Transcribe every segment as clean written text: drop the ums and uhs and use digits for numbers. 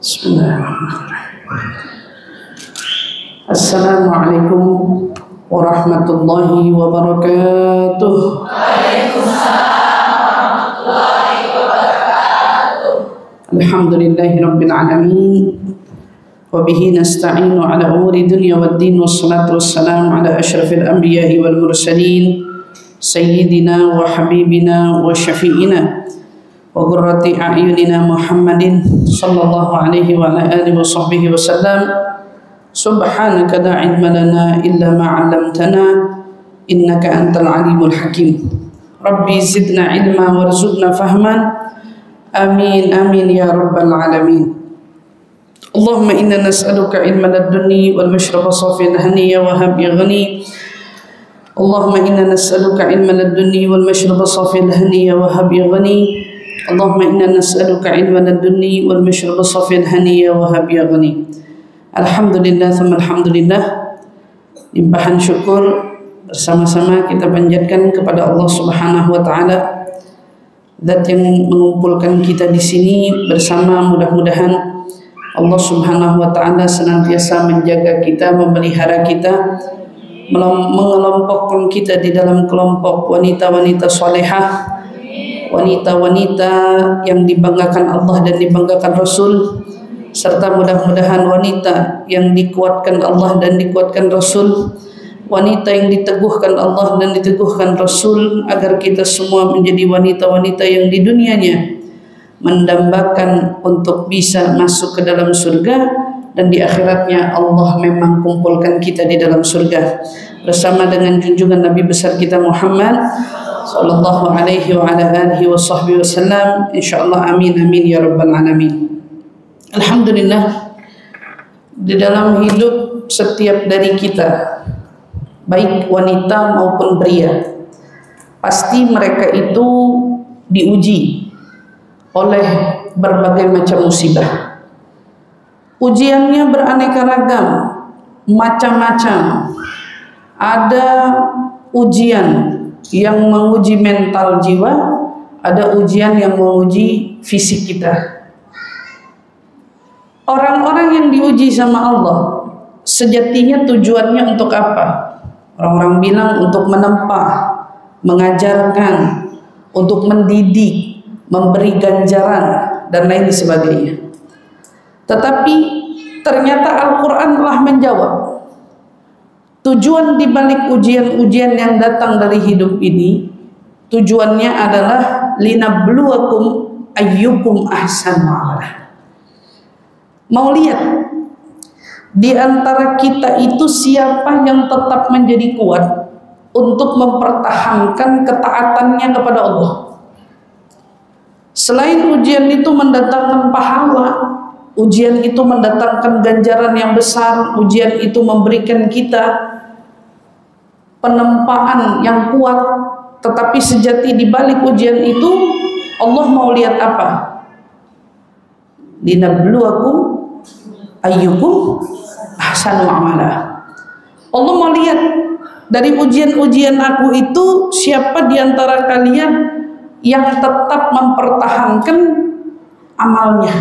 Bismillahirrahmanirrahim. Assalamualaikum warahmatullahi wabarakatuh. Waalaikumsalam warahmatullahi wabarakatuh. Alhamdulillahi rabbil alamin. Wa bihi nasta'inu ala umuri dunya waddin, wassalatu wassalamu ala asyrafil anbiya'i wal mursalin sayyidina wa habibina wa syafi'ina wa qurrati a'yunina Muhammadin sallallahu alaihi wa ala alihi wa sahbihi wa sallam. Subhanaka la ilma lana illa ma 'allamtana innaka antal alimul hakim. Rabbi zidna ilma warzuqna fahman. Amin amin ya rabbal alamin. Allahumma inna nas'aluka ilma ladunni wal mashraba safil haniya wa hab ya ghani. Allahumma inna nas'aluka ilma ladunni wal mashraba safil haniya wa hab ya ghani. Allahumma inna nas'aluka ilma ladunni wal mashraba safil haniya wa hab ya ghani. Alhamdulillah thumma alhamdulillah. Limpahan syukur bersama-sama kita panjatkan kepada Allah Subhanahu wa taala, zat yang mengumpulkan kita di sini bersama. Mudah-mudahan Allah Subhanahu wa taala senantiasa menjaga kita, memelihara kita, mengelompokkan kita di dalam kelompok wanita-wanita salehah, wanita-wanita yang dibanggakan Allah dan dibanggakan Rasul, serta mudah-mudahan wanita yang dikuatkan Allah dan dikuatkan Rasul, wanita yang diteguhkan Allah dan diteguhkan Rasul, agar kita semua menjadi wanita-wanita yang di dunianya mendambakan untuk bisa masuk ke dalam surga, dan di akhiratnya Allah memang kumpulkan kita di dalam surga bersama dengan junjungan Nabi besar kita Muhammad sallallahu alaihi wa ala alihi wa sahbihi wasallam. Insyaallah amin amin ya rabbal alamin. Alhamdulillah, di dalam hidup setiap dari kita, baik wanita maupun pria, pasti mereka itu diuji oleh berbagai macam musibah. Ujiannya beraneka ragam, macam-macam. Ada ujian yang menguji mental jiwa, ada ujian yang menguji fisik kita. Orang-orang yang diuji sama Allah, sejatinya tujuannya untuk apa? Orang-orang bilang untuk menempa, mengajarkan, untuk mendidik, memberi ganjaran, dan lain sebagainya. Tetapi ternyata Al-Quran telah menjawab tujuan dibalik ujian-ujian yang datang dari hidup ini. Tujuannya adalah linabluwakum ayyukum ahsanu amala. Mau lihat di antara kita itu siapa yang tetap menjadi kuat untuk mempertahankan ketaatannya kepada Allah. Selain ujian itu mendatangkan pahala, ujian itu mendatangkan ganjaran yang besar, ujian itu memberikan kita penempaan yang kuat, tetapi sejati di balik ujian itu Allah mau lihat apa? Linabluwakum ayyukum ahsanu amala. Allah mau lihat dari ujian-ujian aku itu siapa di antara kalian yang tetap mempertahankan amalnya,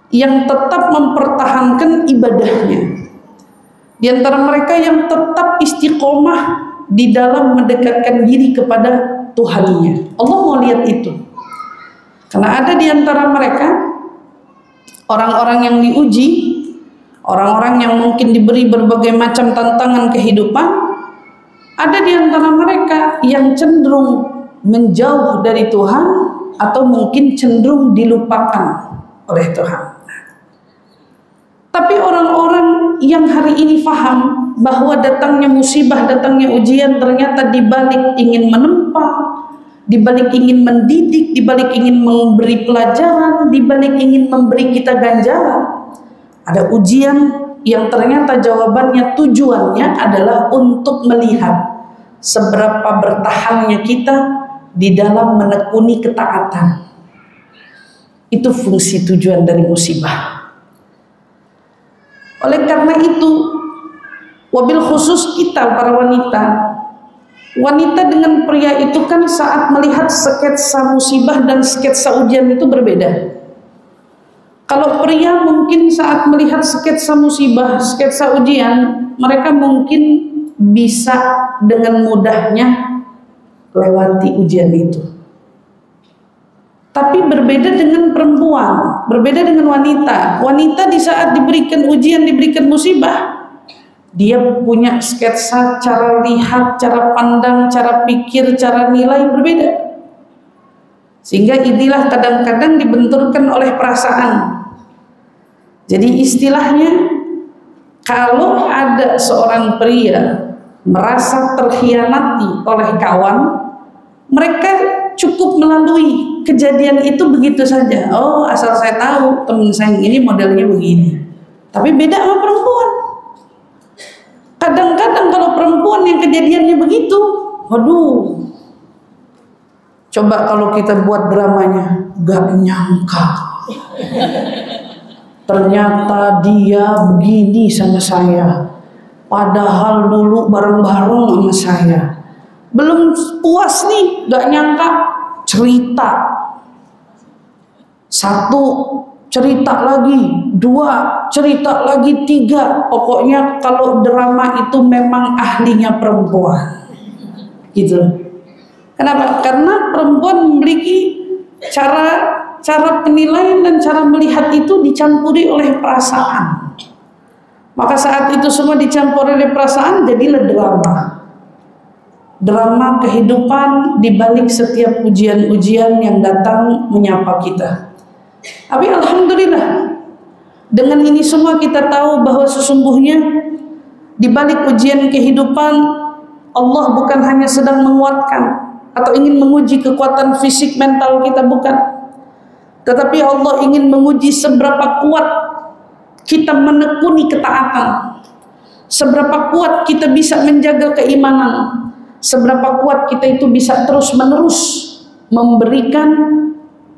yang tetap mempertahankan ibadahnya, di antara mereka yang tetap istiqomah di dalam mendekatkan diri kepada Tuhannya. Allah mau lihat itu, karena ada di antara mereka orang-orang yang diuji, orang-orang yang mungkin diberi berbagai macam tantangan kehidupan. Ada di antara mereka yang cenderung menjauh dari Tuhan, atau mungkin cenderung dilupakan oleh Tuhan. Tapi orang-orang yang hari ini faham bahwa datangnya musibah, datangnya ujian ternyata dibalik ingin menempa, dibalik ingin mendidik, dibalik ingin memberi pelajaran, dibalik ingin memberi kita ganjaran, ada ujian yang ternyata jawabannya, tujuannya adalah untuk melihat seberapa bertahannya kita di dalam menekuni ketaatan. Itu fungsi tujuan dari musibah. Oleh karena itu, wabil khusus kita para wanita, Wanita dengan pria itu kan saat melihat sketsa musibah dan sketsa ujian itu berbeda. Kalau pria mungkin saat melihat sketsa musibah, sketsa ujian, mereka mungkin bisa dengan mudahnya lewati ujian itu. Tapi berbeda dengan perempuan, berbeda dengan wanita. Wanita di saat diberikan ujian, diberikan musibah, dia punya sketsa cara lihat, cara pandang, cara pikir, cara nilai berbeda. Sehingga inilah kadang-kadang dibenturkan oleh perasaan. Jadi istilahnya, kalau ada seorang pria merasa terkhianati oleh kawan, mereka cukup melalui kejadian itu begitu saja. Oh, asal saya tahu teman saya ini modelnya begini. Tapi beda sama perempuan. Kadang-kadang kalau perempuan yang kejadiannya begitu, waduh. Coba kalau kita buat dramanya, gak nyangka. Ternyata dia begini sama saya. Padahal dulu bareng-bareng sama saya. Belum puas nih, gak nyangka cerita. Satu cerita lagi, dua cerita lagi, tiga. Pokoknya kalau drama itu memang ahlinya perempuan. Gitu. Kenapa? Karena perempuan memiliki cara penilaian dan cara melihat itu dicampuri oleh perasaan. Maka saat itu semua dicampuri oleh perasaan, jadilah drama. Drama kehidupan di balik setiap ujian-ujian yang datang menyapa kita. Tapi alhamdulillah, dengan ini semua kita tahu bahwa sesungguhnya di balik ujian kehidupan, Allah bukan hanya sedang menguatkan atau ingin menguji kekuatan fisik mental kita, bukan. Tetapi Allah ingin menguji seberapa kuat kita menekuni ketaatan, seberapa kuat kita bisa menjaga keimanan, seberapa kuat kita itu bisa terus-menerus memberikan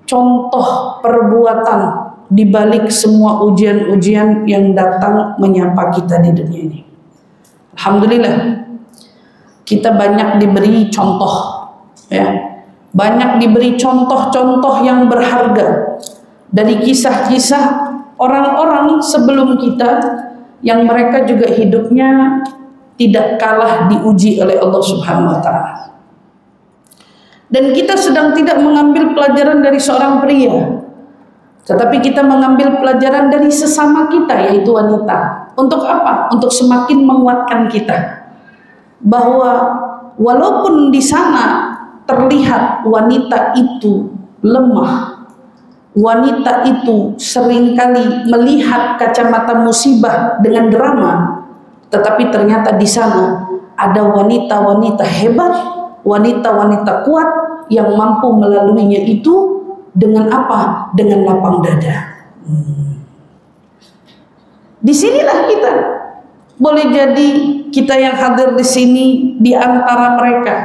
contoh perbuatan di balik semua ujian-ujian yang datang menyapa kita di dunia ini. Alhamdulillah, kita banyak diberi contoh, ya, banyak diberi contoh-contoh yang berharga dari kisah-kisah orang-orang sebelum kita yang mereka juga hidupnya tidak kalah diuji oleh Allah Subhanahu wa Ta'ala. Dan kita sedang tidak mengambil pelajaran dari seorang pria, tetapi kita mengambil pelajaran dari sesama kita, yaitu wanita. Untuk apa? Untuk semakin menguatkan kita bahwa walaupun di sana terlihat wanita itu lemah, wanita itu seringkali melihat kacamata musibah dengan drama, tetapi ternyata di sana ada wanita-wanita hebat, wanita-wanita kuat yang mampu melaluinya itu dengan apa? Dengan lapang dada. Disinilah kita boleh jadi kita yang hadir di sini di antara mereka.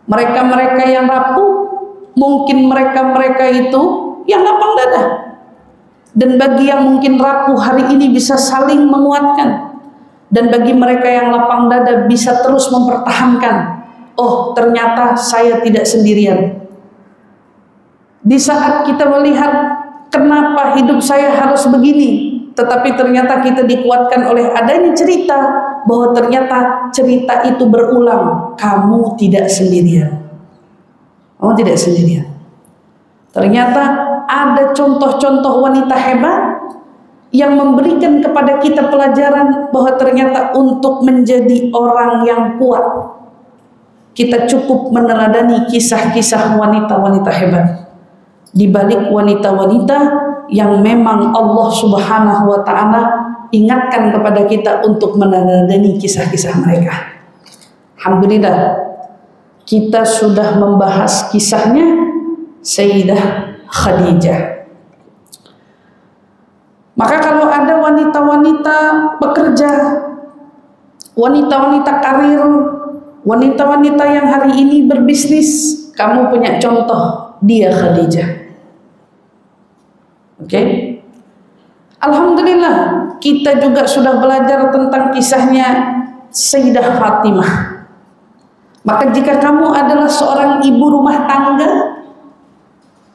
Mereka-mereka yang rapuh, mungkin mereka-mereka itu yang lapang dada. Dan bagi yang mungkin rapuh hari ini bisa saling menguatkan. Dan bagi mereka yang lapang dada bisa terus mempertahankan. Oh, ternyata saya tidak sendirian. Di saat kita melihat kenapa hidup saya harus begini, tetapi ternyata kita dikuatkan oleh adanya cerita bahwa ternyata cerita itu berulang. Kamu tidak sendirian. Kamu tidak sendirian. Ternyata ada contoh-contoh wanita hebat yang memberikan kepada kita pelajaran bahwa ternyata untuk menjadi orang yang kuat, kita cukup meneladani kisah-kisah wanita-wanita hebat. Di balik wanita-wanita yang memang Allah Subhanahu wa Ta'ala ingatkan kepada kita untuk meneladani kisah-kisah mereka. Alhamdulillah, kita sudah membahas kisahnya Sayyidah Khadijah. Maka kalau ada wanita-wanita pekerja, wanita-wanita karir, wanita-wanita yang hari ini berbisnis, kamu punya contoh, dia Khadijah. Oke? Alhamdulillah, kita juga sudah belajar tentang kisahnya Sayyidah Fatimah. Maka jika kamu adalah seorang ibu rumah tangga,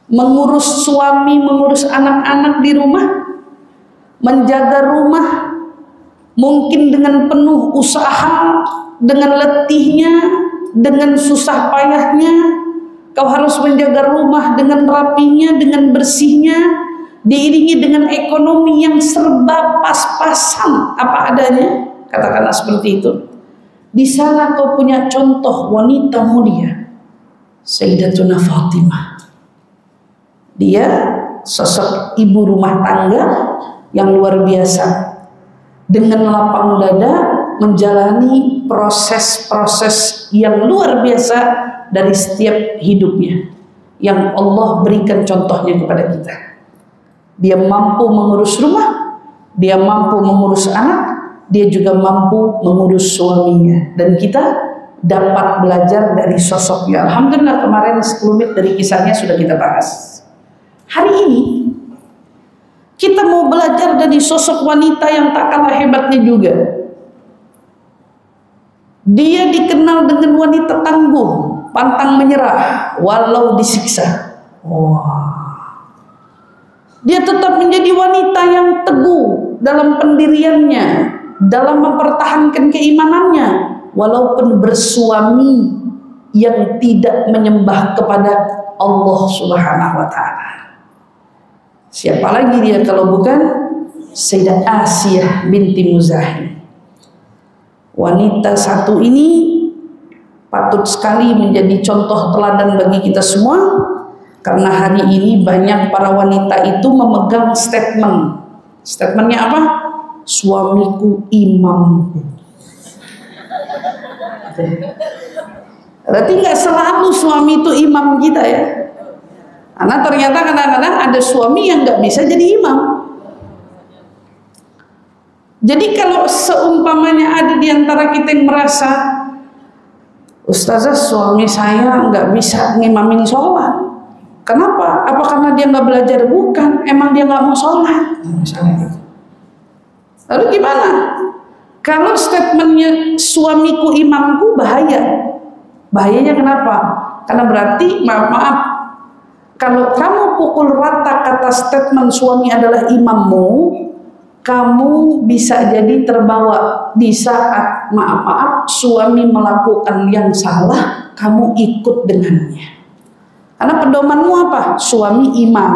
mengurus suami, mengurus anak-anak di rumah, menjaga rumah, mungkin dengan penuh usaha, dengan letihnya, dengan susah payahnya, kau harus menjaga rumah dengan rapinya, dengan bersihnya, diiringi dengan ekonomi yang serba pas-pasan apa adanya, katakanlah seperti itu. Di sana kau punya contoh wanita mulia, Sayyidatuna Fatimah. Dia sosok ibu rumah tangga yang luar biasa, dengan lapang dada menjalani proses-proses yang luar biasa dari setiap hidupnya, yang Allah berikan contohnya kepada kita. Dia mampu mengurus rumah, dia mampu mengurus anak, dia juga mampu mengurus suaminya, dan kita dapat belajar dari sosoknya. Alhamdulillah, kemarin sekelumit dari kisahnya sudah kita bahas. Hari ini kita mau belajar dari sosok wanita yang tak kalah hebatnya juga. Dia dikenal dengan wanita tangguh, pantang menyerah walau disiksa. Dia tetap menjadi wanita yang teguh dalam pendiriannya, dalam mempertahankan keimanannya, walaupun bersuami yang tidak menyembah kepada Allah Subhanahu wa Ta'ala. Siapa lagi dia kalau bukan Sayyidah Asiyah binti Muzahim. Wanita satu ini patut sekali menjadi contoh teladan bagi kita semua, karena hari ini banyak para wanita itu memegang statement. Statementnya apa? Suamiku imamku. Berarti nggak selalu suami itu imam kita ya. Karena ternyata kadang-kadang ada suami yang nggak bisa jadi imam. Jadi kalau seumpamanya ada di antara kita yang merasa, Ustazah, suami saya nggak bisa ngimamin sholat. Kenapa? Apa karena dia nggak belajar? Bukan, emang dia nggak mau sholat. Misalnya. Lalu gimana? Kalau statementnya suamiku imamku, bahaya. Bahayanya kenapa? Karena berarti maaf, kalau kamu pukul rata kata statement suami adalah imammu, kamu bisa jadi terbawa di saat maaf suami melakukan yang salah, kamu ikut dengannya. Karena pedomanmu apa? Suami imam.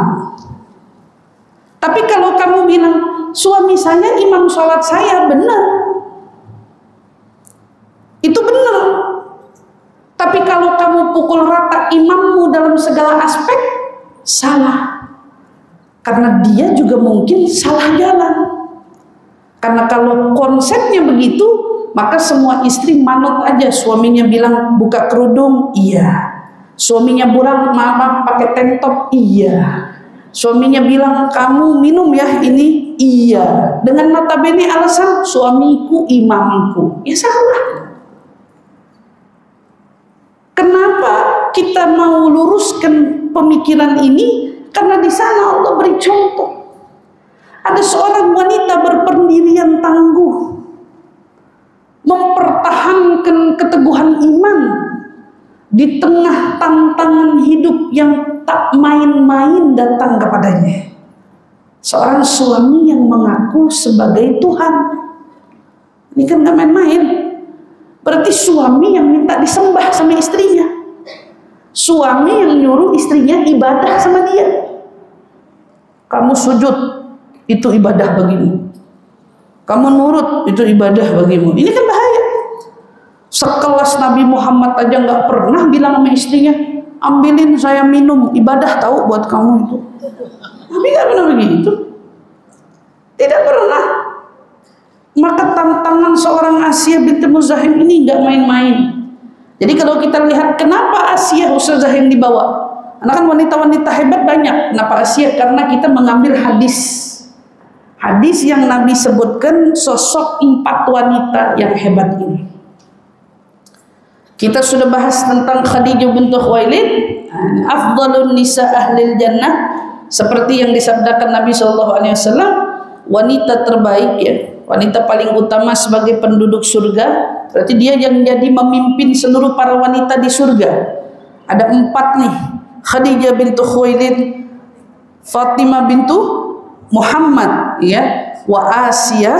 Tapi kalau kamu bilang suami saya imam sholat saya, benar, itu benar. Tapi kalau kamu pukul rata imammu dalam segala aspek, salah. Karena dia juga mungkin salah jalan. Karena kalau konsepnya begitu, maka semua istri manut aja. Suaminya bilang buka kerudung, iya. Suaminya bilang maaf pakai tank top, iya. Suaminya bilang kamu minum ya ini, iya. Dengan notabene alasan suamiku imamku, ya salah. Kenapa kita mau luruskan pemikiran ini? Karena di sana Allah beri contoh. Ada seorang wanita berpendirian tangguh, mempertahankan keteguhan iman di tengah tantangan hidup yang tak main-main datang kepadanya. Seorang suami yang mengaku sebagai Tuhan. Ini kan gak main-main. Berarti suami yang minta disembah sama istrinya. Suami yang nyuruh istrinya ibadah sama dia. Kamu sujud, itu ibadah bagimu. Kamu nurut, itu ibadah bagimu. Ini kan bahaya. Sekelas Nabi Muhammad aja gak pernah bilang sama istrinya, ambilin saya minum, ibadah tahu buat kamu itu. Nabi gak pernah begitu. Tidak pernah. Maka tantangan seorang Asiyah binti Muzahim ini nggak main-main. Jadi kalau kita lihat kenapa Asiyah Ustazah yang dibawa, karena kan wanita-wanita hebat banyak. Kenapa Asiyah? Karena kita mengambil hadis yang Nabi sebutkan sosok 4 wanita yang hebat ini. Kita sudah bahas tentang Khadijah bintu Khuwailid, afdhalun nisa ahlil jannah, seperti yang disabdakan Nabi SAW, wanita terbaik ya. Wanita paling utama sebagai penduduk surga, berarti dia yang jadi memimpin seluruh para wanita di surga. Ada 4 nih. Khadijah bintu Khuwailid, Fatimah bintu Muhammad, ya, wa Asiyah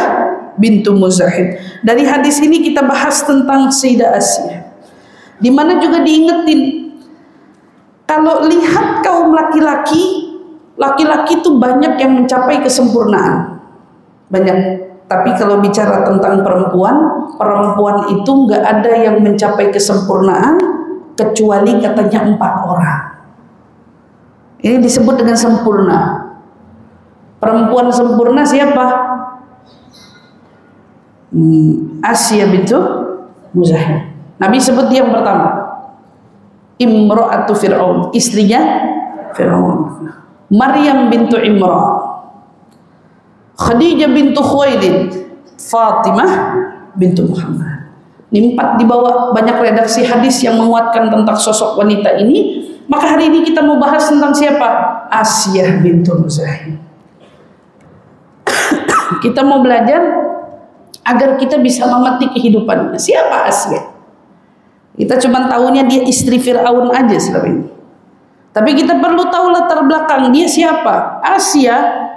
bintu Muzahid. Dari hadis ini kita bahas tentang Sayyidah Asiyah, di mana juga diingetin kalau lihat kaum laki-laki itu banyak yang mencapai kesempurnaan, banyak. Tapi kalau bicara tentang perempuan itu nggak ada yang mencapai kesempurnaan kecuali katanya 4 orang. Ini disebut dengan sempurna. Perempuan sempurna siapa? Asiyah bintu Muzahid. Nabi sebut dia yang pertama, Imra'atu Fir'aun, istrinya Fir'aun. Maryam bintu Imran, Khadijah bintu Khuwailid, Fatimah bintu Muhammad. Ini 4 dibawa banyak redaksi hadis yang menguatkan tentang sosok wanita ini. Maka hari ini kita mau bahas tentang siapa? Asiyah bintu Muzahid. Kita mau belajar agar kita bisa memetik kehidupannya. Siapa Asiyah? Kita cuma tahunya dia istri Fir'aun aja selama ini. Tapi kita perlu tahu latar belakang dia siapa. Asiyah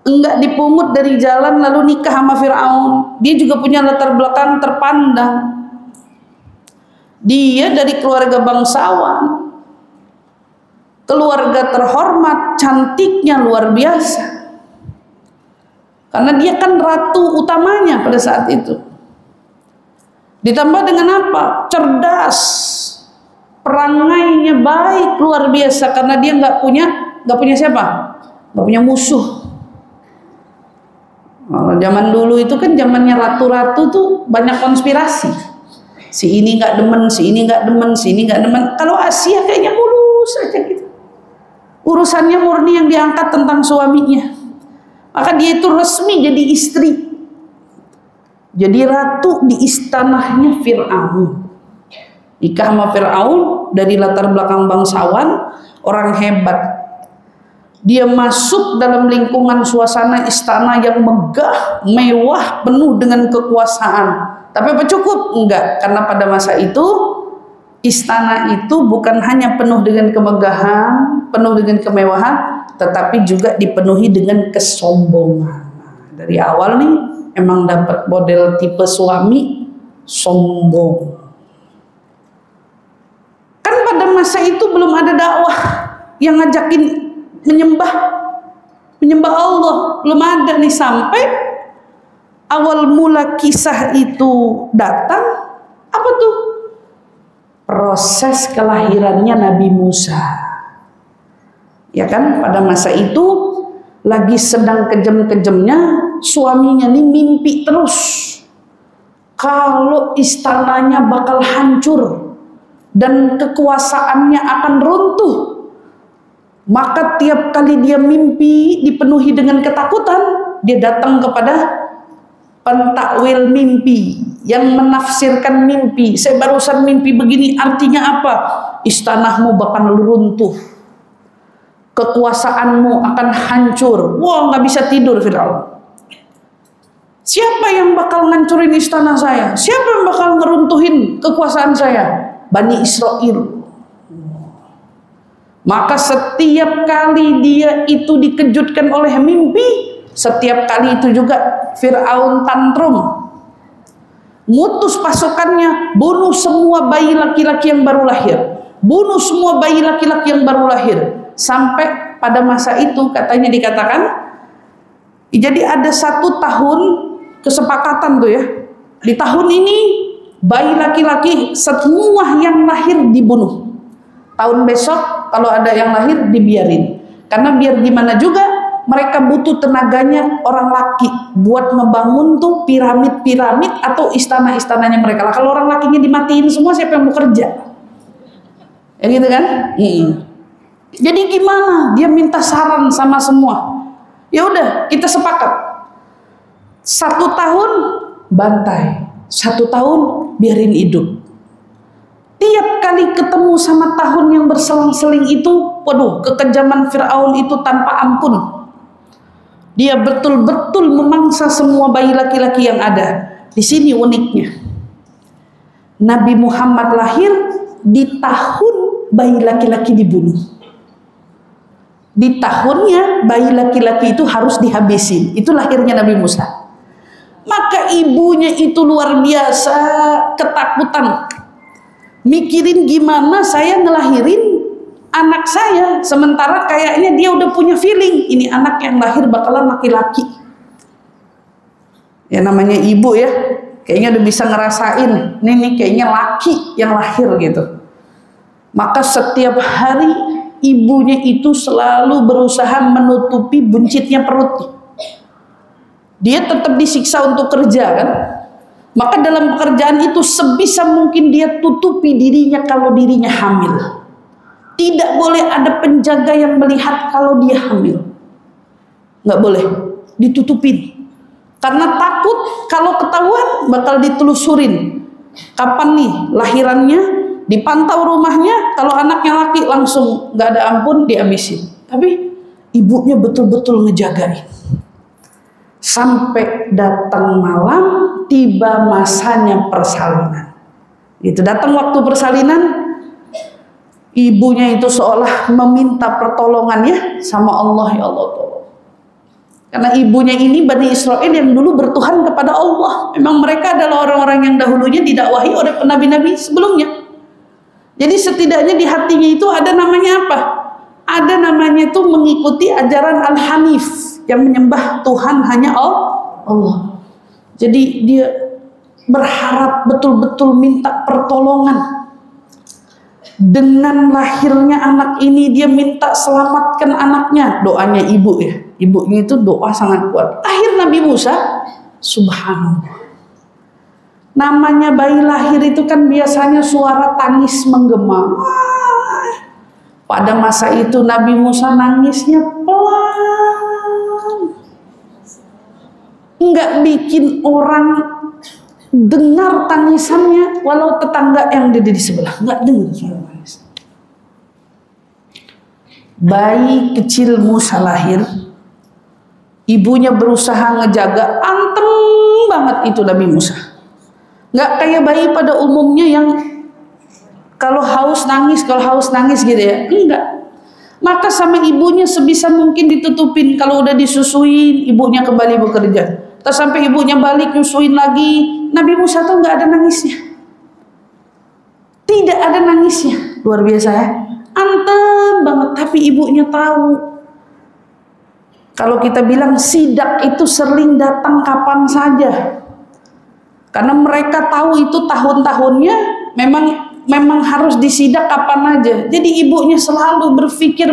enggak dipungut dari jalan lalu nikah sama Fir'aun. Dia juga punya latar belakang terpandang. Dia dari keluarga bangsawan, keluarga terhormat, cantiknya luar biasa. Karena dia kan ratu utamanya pada saat itu. Ditambah dengan apa? Cerdas, perangainya baik luar biasa, karena dia nggak punya siapa? Nggak punya musuh. Zaman dulu itu kan zamannya ratu-ratu tuh banyak konspirasi. Si ini nggak demen, si ini nggak demen, si ini nggak demen. Kalau Asiyah kayaknya mulus aja gitu. Urusannya murni yang diangkat tentang suaminya. Maka dia itu resmi jadi istri, jadi ratu di istanahnya Fir'aun. Nikah sama Fir'aun dari latar belakang bangsawan, orang hebat. Dia masuk dalam lingkungan suasana istana yang megah, mewah, penuh dengan kekuasaan. Tapi apa cukup? Enggak, karena pada masa itu istana itu bukan hanya penuh dengan kemegahan, penuh dengan kemewahan, tetapi juga dipenuhi dengan kesombongan. Dari awal nih emang dapat model tipe suami sombong. Kan pada masa itu belum ada dakwah yang ngajakin menyembah Allah, belum ada nih. Sampai awal mula kisah itu datang, apa tuh? Proses kelahirannya Nabi Musa. Ya kan, pada masa itu lagi sedang kejem-kejemnya, suaminya nih mimpi terus kalau istananya bakal hancur dan kekuasaannya akan runtuh. Maka tiap kali dia mimpi dipenuhi dengan ketakutan, dia datang kepada pentakwil mimpi yang menafsirkan mimpi. Saya barusan mimpi begini, artinya apa? Istanahmu bakal runtuh, kekuasaanmu akan hancur. Wah, nggak bisa tidur Fir'aun. Siapa yang bakal ngancurin istana saya? Siapa yang bakal ngeruntuhin kekuasaan saya? Bani Israel. Maka setiap kali dia itu dikejutkan oleh mimpi, setiap kali itu juga Fir'aun tantrum, ngutus pasukannya, bunuh semua bayi laki-laki yang baru lahir, bunuh semua bayi laki-laki yang baru lahir. Sampai pada masa itu katanya dikatakan, jadi ada 1 tahun kesepakatan tuh ya, di tahun ini bayi laki-laki semua yang lahir dibunuh. Tahun besok kalau ada yang lahir dibiarin, karena biar gimana juga mereka butuh tenaganya orang laki buat ngebangun tuh piramid-piramid atau istana-istananya mereka. Lah kalau orang lakinya dimatiin semua, siapa yang mau kerja? Ya gitu kan? Jadi gimana? Dia minta saran sama semua. Ya udah, kita sepakat. 1 tahun bantai, 1 tahun biarin hidup. Tiap kali ketemu sama tahun yang berselang-seling itu, waduh, kekejaman Fir'aun itu tanpa ampun. Dia betul-betul memangsa semua bayi laki-laki yang ada. Di sini uniknya, Nabi Muhammad lahir di tahun bayi laki-laki dibunuh. Di tahunnya bayi laki-laki itu harus dihabisin. Itu lahirnya Nabi Musa. Maka ibunya itu luar biasa ketakutan. Mikirin gimana saya ngelahirin anak saya, sementara kayaknya dia udah punya feeling ini anak yang lahir bakalan laki-laki. Ya namanya ibu ya, kayaknya udah bisa ngerasain nih kayaknya laki yang lahir gitu. Maka setiap hari ibunya itu selalu berusaha menutupi buncitnya perut. Dia tetap disiksa untuk kerja kan. Maka dalam pekerjaan itu sebisa mungkin dia tutupi dirinya kalau dirinya hamil. Tidak boleh ada penjaga yang melihat kalau dia hamil. Nggak boleh, ditutupin. Karena takut kalau ketahuan bakal ditelusurin. Kapan nih lahirannya, dipantau rumahnya, kalau anaknya laki langsung nggak ada ampun dihabisin. Tapi ibunya betul-betul ngejagain. Sampai datang malam, tiba masanya persalinan. Itu datang waktu persalinan, ibunya itu seolah meminta pertolongan ya sama Allah, ya Allah tolong. Karena ibunya ini Bani Israel yang dulu bertuhan kepada Allah. Memang mereka adalah orang-orang yang dahulunya didakwahi oleh nabi-nabi sebelumnya. Jadi setidaknya di hatinya itu ada namanya apa? Ada namanya itu mengikuti ajaran Al-Hanif, yang menyembah Tuhan hanya Allah. Jadi dia berharap betul-betul minta pertolongan. Dengan lahirnya anak ini dia minta selamatkan anaknya. Doanya ibu ya. Ibunya itu doa sangat kuat. Akhir Nabi Musa, subhanallah. Namanya bayi lahir itu kan biasanya suara tangis menggema. Pada masa itu Nabi Musa nangisnya pelan. Enggak bikin orang dengar tangisannya, walau tetangga yang ada di sebelah enggak dengar suara tangis. Bayi kecil Musa lahir, ibunya berusaha ngejaga, anteng banget itu Nabi Musa. Enggak kayak bayi pada umumnya yang kalau haus nangis gitu ya. Enggak. Maka sama ibunya sebisa mungkin ditutupin. Kalau udah disusuin, ibunya kembali bekerja. Terus sampai ibunya balik nyusuin lagi. Nabi Musa tuh nggak ada nangisnya. Tidak ada nangisnya. Luar biasa ya. Anteng banget. Tapi ibunya tahu. Kalau kita bilang sidak itu sering datang kapan saja. Karena mereka tahu itu tahun-tahunnya memang harus disidak kapan aja. Jadi ibunya selalu berpikir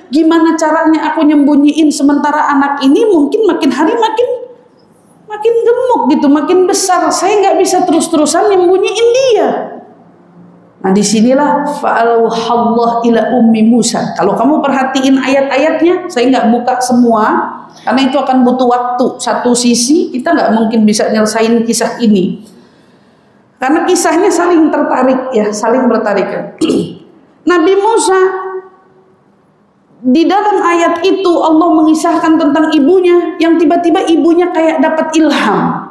gimana caranya aku nyembunyiin sementara anak ini mungkin makin hari makin gemuk gitu, makin besar. Saya nggak bisa terus-terusan nyembunyiin dia. Nah disinilah fa'alhallah ila ummi Musa. Kalau kamu perhatiin ayat-ayatnya, saya nggak buka semua karena itu akan butuh waktu. Satu sisi kita nggak mungkin bisa nyelesain kisah ini. Karena kisahnya saling tertarik ya, saling bertarikan. Nabi Musa di dalam ayat itu Allah mengisahkan tentang ibunya yang tiba-tiba ibunya kayak dapat ilham,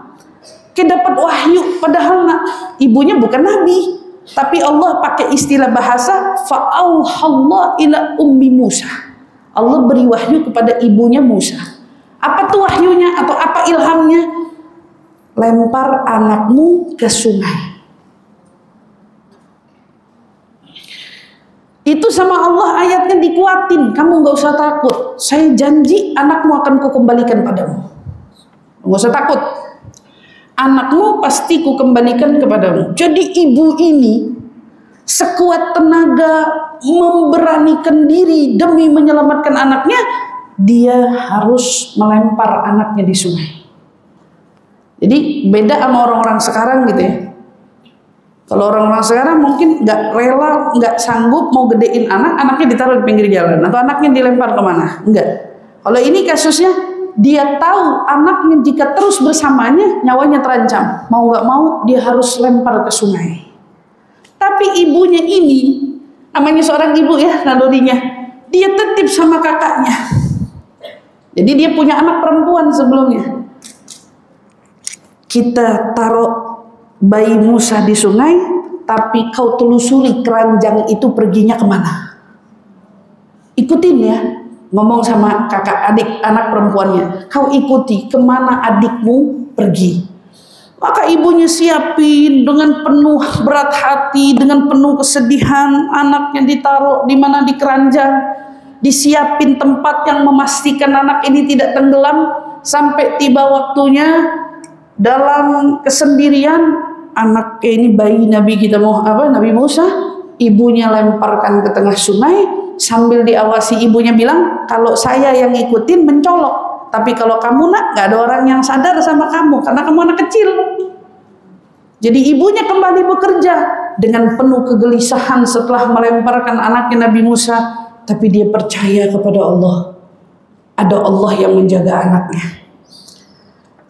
kayak dapat wahyu. Padahal ibunya bukan nabi, tapi Allah pakai istilah bahasa fa'auhallah ila ummi Musa. Allah beri wahyu kepada ibunya Musa. Apa tuh wahyunya atau apa ilhamnya? Lempar anakmu ke sungai. Itu sama Allah ayatnya dikuatin. Kamu gak usah takut. Saya janji anakmu akan kukembalikan padamu. Gak usah takut. Anakmu pasti kukembalikan kepadamu. Jadi ibu ini sekuat tenaga memberanikan diri demi menyelamatkan anaknya. Dia harus melempar anaknya di sungai. Jadi beda sama orang-orang sekarang gitu ya. Kalau orang-orang sekarang mungkin nggak rela, nggak sanggup mau gedein anaknya ditaruh di pinggir jalan atau anaknya dilempar kemana, enggak. Kalau ini kasusnya dia tahu anaknya jika terus bersamanya nyawanya terancam, mau nggak mau dia harus lempar ke sungai. Tapi ibunya ini, namanya seorang ibu ya nalurinya, dia tertib sama kakaknya. Jadi dia punya anak perempuan sebelumnya. Kita taruh bayi Musa di sungai, tapi kau telusuri keranjang itu perginya kemana. ikutin ya, ngomong sama kakak adik anak perempuannya, kau ikuti kemana adikmu pergi. Maka ibunya siapin dengan penuh berat hati, dengan penuh kesedihan, anaknya ditaruh di mana, di keranjang, disiapin tempat yang memastikan anak ini tidak tenggelam. Sampai tiba waktunya, dalam kesendirian, anak ini bayi Nabi kita Nabi Musa, ibunya lemparkan ke tengah sungai sambil diawasi ibunya bilang, kalau saya yang ngikutin mencolok. Tapi kalau kamu nak, gak ada orang yang sadar sama kamu karena kamu anak kecil. Jadi ibunya kembali bekerja dengan penuh kegelisahan setelah melemparkan anaknya Nabi Musa. Tapi dia percaya kepada Allah. Ada Allah yang menjaga anaknya.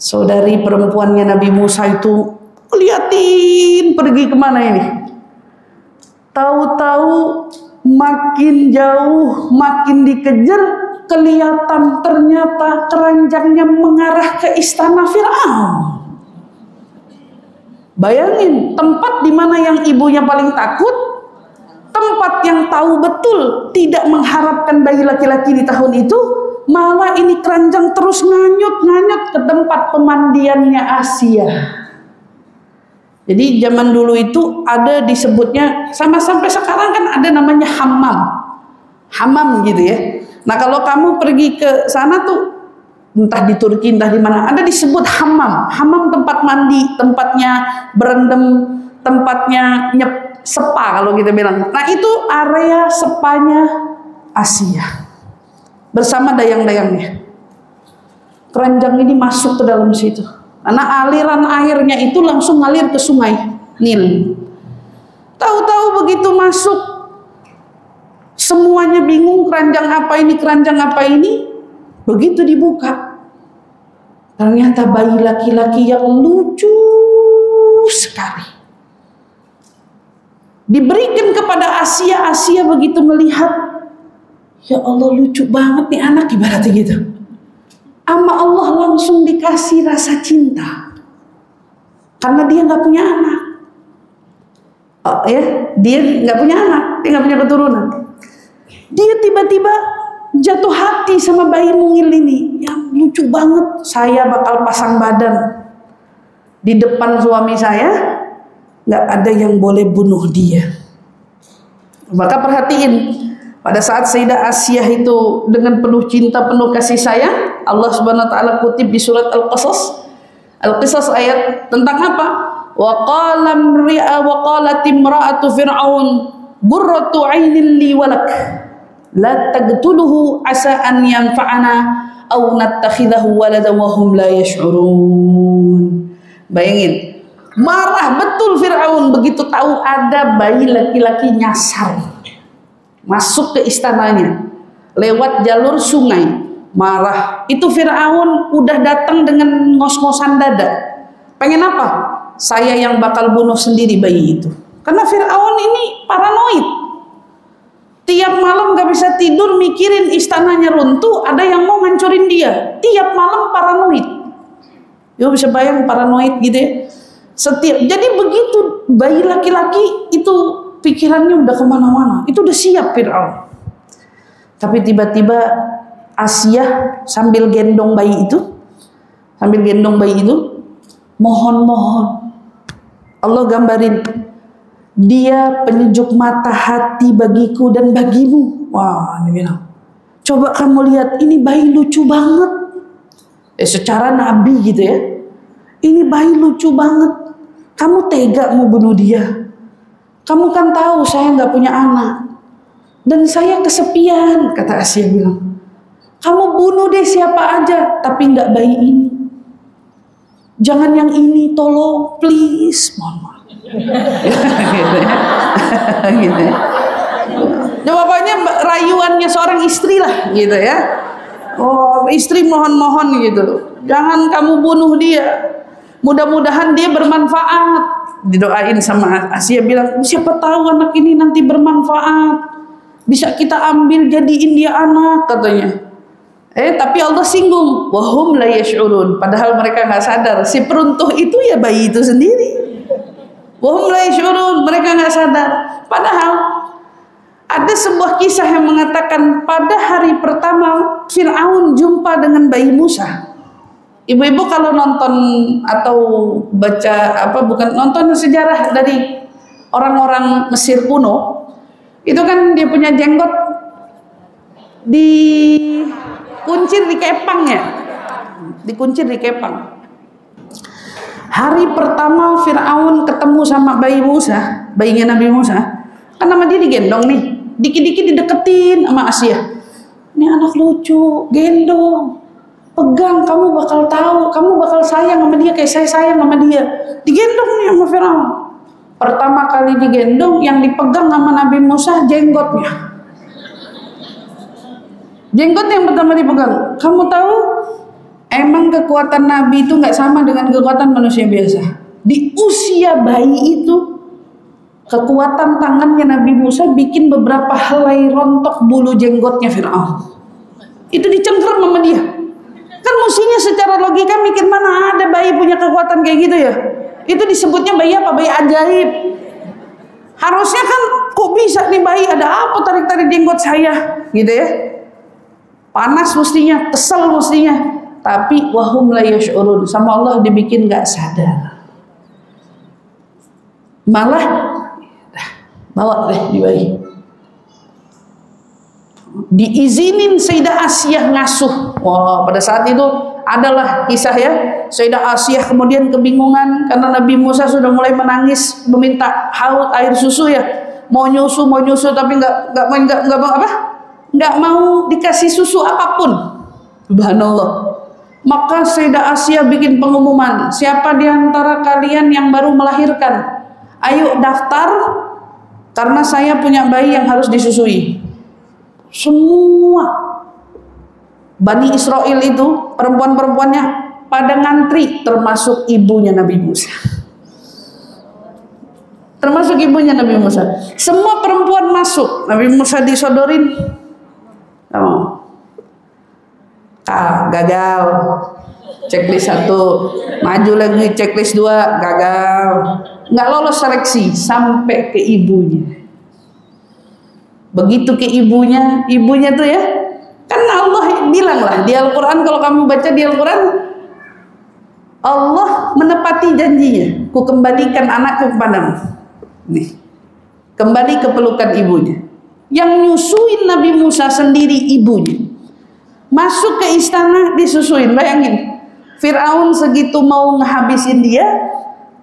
Saudari perempuannya Nabi Musa itu liatin pergi kemana ini. Tahu-tahu makin jauh, makin dikejar, kelihatan ternyata keranjangnya mengarah ke istana Fir'aun. Bayangin, tempat di mana yang ibunya paling takut, tempat yang tahu betul tidak mengharapkan bayi laki-laki di tahun itu, malah ini keranjang terus nganyut-nganyut ke tempat pemandiannya Asia. Jadi zaman dulu itu ada disebutnya, sama sampai sekarang kan ada namanya hammam gitu ya. Nah kalau kamu pergi ke sana tuh, entah di Turki entah di mana, ada disebut hammam tempat mandi, tempatnya berendam, tempatnya sepa kalau kita bilang. Nah itu area sepanya Asia bersama dayang-dayangnya. Keranjang ini masuk ke dalam situ karena aliran airnya itu langsung ngalir ke sungai Nil. Tahu-tahu begitu masuk, semuanya bingung, keranjang apa ini. Begitu dibuka, ternyata bayi laki-laki yang lucu sekali. Diberikan kepada Asia. Asia begitu melihat, ya Allah lucu banget nih anak, ibaratnya gitu. Sama Allah langsung dikasih rasa cinta. Karena dia nggak punya anak. Oh ya, dia nggak punya anak, dia nggak punya keturunan. Dia tiba-tiba jatuh hati sama bayi mungil ini, yang lucu banget. Saya bakal pasang badan di depan suami saya, nggak ada yang boleh bunuh dia. Maka perhatiin, pada saat Sayyidah Asiyah itu dengan penuh cinta, penuh kasih sayang, Allah Subhanahu wa taala kutip di surat Al-Qasas ayat tentang apa? Wa qalat imra'atu fir'aun qurratu 'ainin li walak la taqtuluhu asa an yanfa'ana aw nattakhidahu waladan wa hum la yash'urun. Bayangin, marah betul Fir'aun begitu tahu ada bayi laki-laki nyasar masuk ke istananya lewat jalur sungai. Marah. Itu Fir'aun udah datang dengan ngos-ngosan dada. Pengen apa? Saya yang bakal bunuh sendiri bayi itu. Karena Fir'aun ini paranoid. Tiap malam gak bisa tidur mikirin istananya runtuh, ada yang mau ngancurin dia. Tiap malam paranoid. Yo bisa bayang paranoid gitu ya. Jadi begitu bayi laki-laki itu pikirannya udah kemana-mana. Itu udah siap Fir'aun. Tapi tiba-tiba Asiyah sambil gendong bayi itu, mohon Allah gambarin, dia penyejuk mata hati bagiku dan bagimu. Wah, ini bilang, coba kamu lihat, ini bayi lucu banget. Secara nabi gitu ya, ini bayi lucu banget. Kamu tega mau bunuh dia? Kamu kan tahu saya nggak punya anak dan saya kesepian, kata Asiyah bilang. Kamu bunuh deh siapa aja, tapi nggak bayi ini. Jangan yang ini, tolong, please, mohon maaf. Gitu ya. Gitu ya. Pokoknya rayuannya seorang istri lah, gitu ya. Oh, istri mohon gitu. Jangan kamu bunuh dia. Mudah-mudahan dia bermanfaat. Didoain sama Asiyah bilang, siapa tahu anak ini nanti bermanfaat. Bisa kita ambil jadiin dia anak, katanya. Tapi Allah singgung, wahum la yash'urun. Padahal mereka nggak sadar, si peruntuh itu ya bayi itu sendiri. 'Wahum la yash'urun, mereka nggak sadar. Padahal, Ada sebuah kisah yang mengatakan pada hari pertama Fir'aun jumpa dengan bayi Musa. Ibu-ibu kalau nonton atau baca bukan nonton sejarah dari orang-orang Mesir kuno, itu kan dia punya jenggot dikuncir di kepang ya. Dikuncir di kepang. Hari pertama Fir'aun ketemu sama bayi Musa, bayinya Nabi Musa, kan nama dia digendong nih. Dikit-dikit dideketin sama Asia. Ini anak lucu, gendong, pegang, kamu bakal tahu, kamu bakal sayang sama dia kayak saya sayang sama dia. Digendong nih sama Firaun. Pertama kali digendong, yang dipegang sama Nabi Musa jenggotnya. Jenggot yang pertama dipegang. Kamu tahu, emang kekuatan Nabi itu nggak sama dengan kekuatan manusia biasa. Di usia bayi itu, kekuatan tangannya Nabi Musa bikin beberapa helai rontok bulu jenggotnya Fir'aun. Itu dicengkeram sama dia. Kan mestinya secara logika mikir, mana ada bayi punya kekuatan kayak gitu ya. Itu disebutnya bayi apa? Bayi ajaib. Harusnya kan kok bisa nih bayi, ada apa tarik-tarik jenggot saya gitu ya. Panas mestinya, kesel mestinya. Tapi wahum la yash'urun, sama Allah dibikin gak sadar. Malah bawa deh di bayi. Diizinin Sayyidah Asiyah ngasuh. Wah, pada saat itu adalah kisah ya. Sayyidah Asiyah kemudian kebingungan karena Nabi Musa sudah mulai menangis meminta haud air susu ya. Mau nyusu tapi nggak mau dikasih susu apapun. Subhanallah. Maka Sayyidah Asiyah bikin pengumuman, siapa di antara kalian yang baru melahirkan? Ayo daftar, karena saya punya bayi yang harus disusui. Semua Bani Israel itu, perempuan-perempuannya pada ngantri, termasuk ibunya Nabi Musa. Termasuk ibunya Nabi Musa. Semua perempuan masuk, Nabi Musa disodorin. Gagal. Checklist 1, maju lagi checklist 2, gagal. Nggak lolos seleksi sampai ke ibunya. Begitu ke ibunya tuh ya, kan Allah bilang lah di Al-Quran, kalau kamu baca di Al-Quran, Allah menepati janjinya, ku kembalikan anakku kepadamu. Nih, kembali ke pelukan ibunya. Yang nyusuin Nabi Musa sendiri ibunya. Masuk ke istana disusuin, bayangin. Fir'aun segitu mau ngehabisin dia,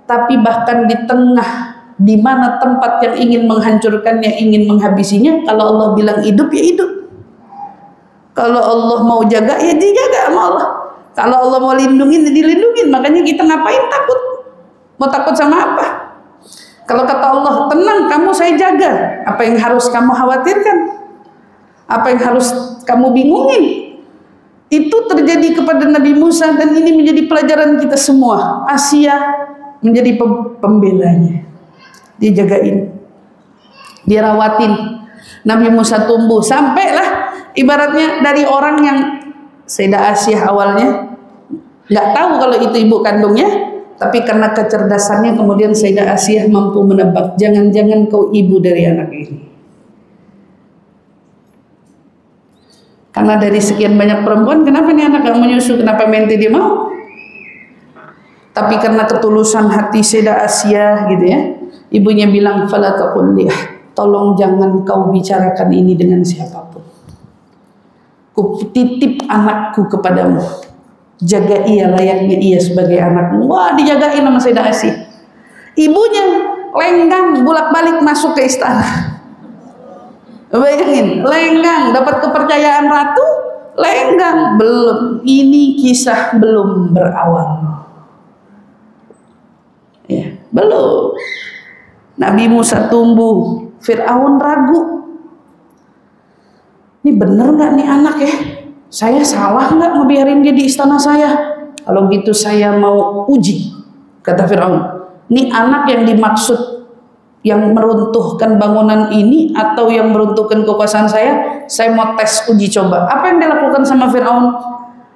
tapi bahkan di tengah di mana tempat yang ingin menghancurkannya, ingin menghabisinya, kalau Allah bilang hidup ya hidup. Kalau Allah mau jaga ya dijaga sama Allah. Kalau Allah mau lindungin ya dilindungin. Makanya kita ngapain takut? Mau takut sama apa? Kalau kata Allah, tenang kamu saya jaga. Apa yang harus kamu khawatirkan? Apa yang harus kamu bingungin? Itu terjadi kepada Nabi Musa, dan ini menjadi pelajaran kita semua. Asia menjadi pembelanya. Dia jagain, dia rawatin. Nabi Musa tumbuh sampailah ibaratnya dari orang yang Sayyidah Asiyah awalnya nggak tahu kalau itu ibu kandungnya, tapi karena kecerdasannya kemudian Sayyidah Asiyah mampu menebak, jangan-jangan kau ibu dari anak ini. Karena dari sekian banyak perempuan, kenapa nih anak gak menyusu, kenapa menti dia mau? Tapi karena ketulusan hati Sayyidah Asiyah gitu ya, ibunya bilang, fala taqul li, tolong jangan kau bicarakan ini dengan siapapun. Ku titip anakku kepadamu, jaga ia layaknya ia sebagai anakmu. Wah, dijagain sama Sayyidah Asiyah. Ibunya lenggang bolak-balik masuk ke istana. Bayangin, lenggang dapat kepercayaan ratu, lenggang belum. Ini kisah belum berawal. Ya, belum. Nabi Musa tumbuh, Fir'aun ragu. Ini bener nggak nih anak ya? Saya salah nggak ngebiarin dia di istana saya? Kalau gitu saya mau uji, kata Fir'aun. Ini anak yang dimaksud yang meruntuhkan bangunan ini atau yang meruntuhkan kekuasaan saya mau tes uji coba. Apa yang dilakukan sama Fir'aun?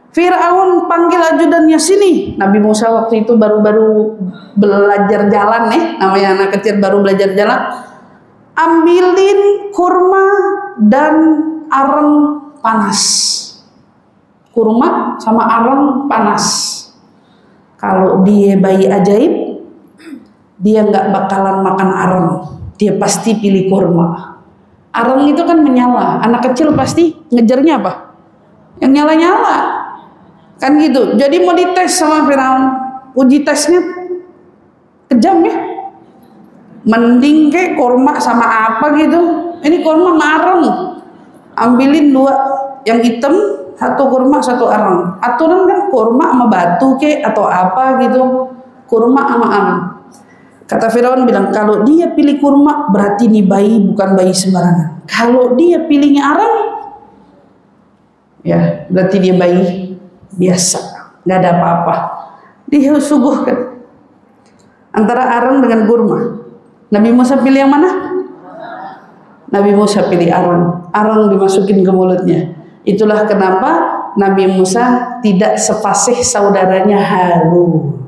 Fir'aun panggil ajudannya, sini. Nabi Musa waktu itu baru-baru belajar jalan nih, namanya anak kecil baru belajar jalan. ambilin kurma dan areng panas. Kurma sama areng panas. Kalau dia bayi ajaib, dia nggak bakalan makan areng, dia pasti pilih kurma. Areng itu kan menyala, anak kecil pasti ngejarnya apa? Yang nyala-nyala, kan gitu. Jadi mau dites sama Firaun, uji tesnya kejam ya. Mending kayak kurma sama apa gitu. Ini kurma sama areng, ambilin 2 yang hitam, 1 kurma 1 areng. Aturan kan kurma sama batu kayak atau apa gitu, kurma sama areng. Kata Firaun bilang, kalau dia pilih kurma berarti ini bayi bukan bayi sembarangan. Kalau dia pilihnya areng, ya berarti dia bayi biasa, nggak ada apa-apa. Dia suguhkan antara areng dengan kurma. Nabi Musa pilih yang mana? Nabi Musa pilih areng. Areng dimasukin ke mulutnya. Itulah kenapa Nabi Musa tidak sefasih saudaranya Harun.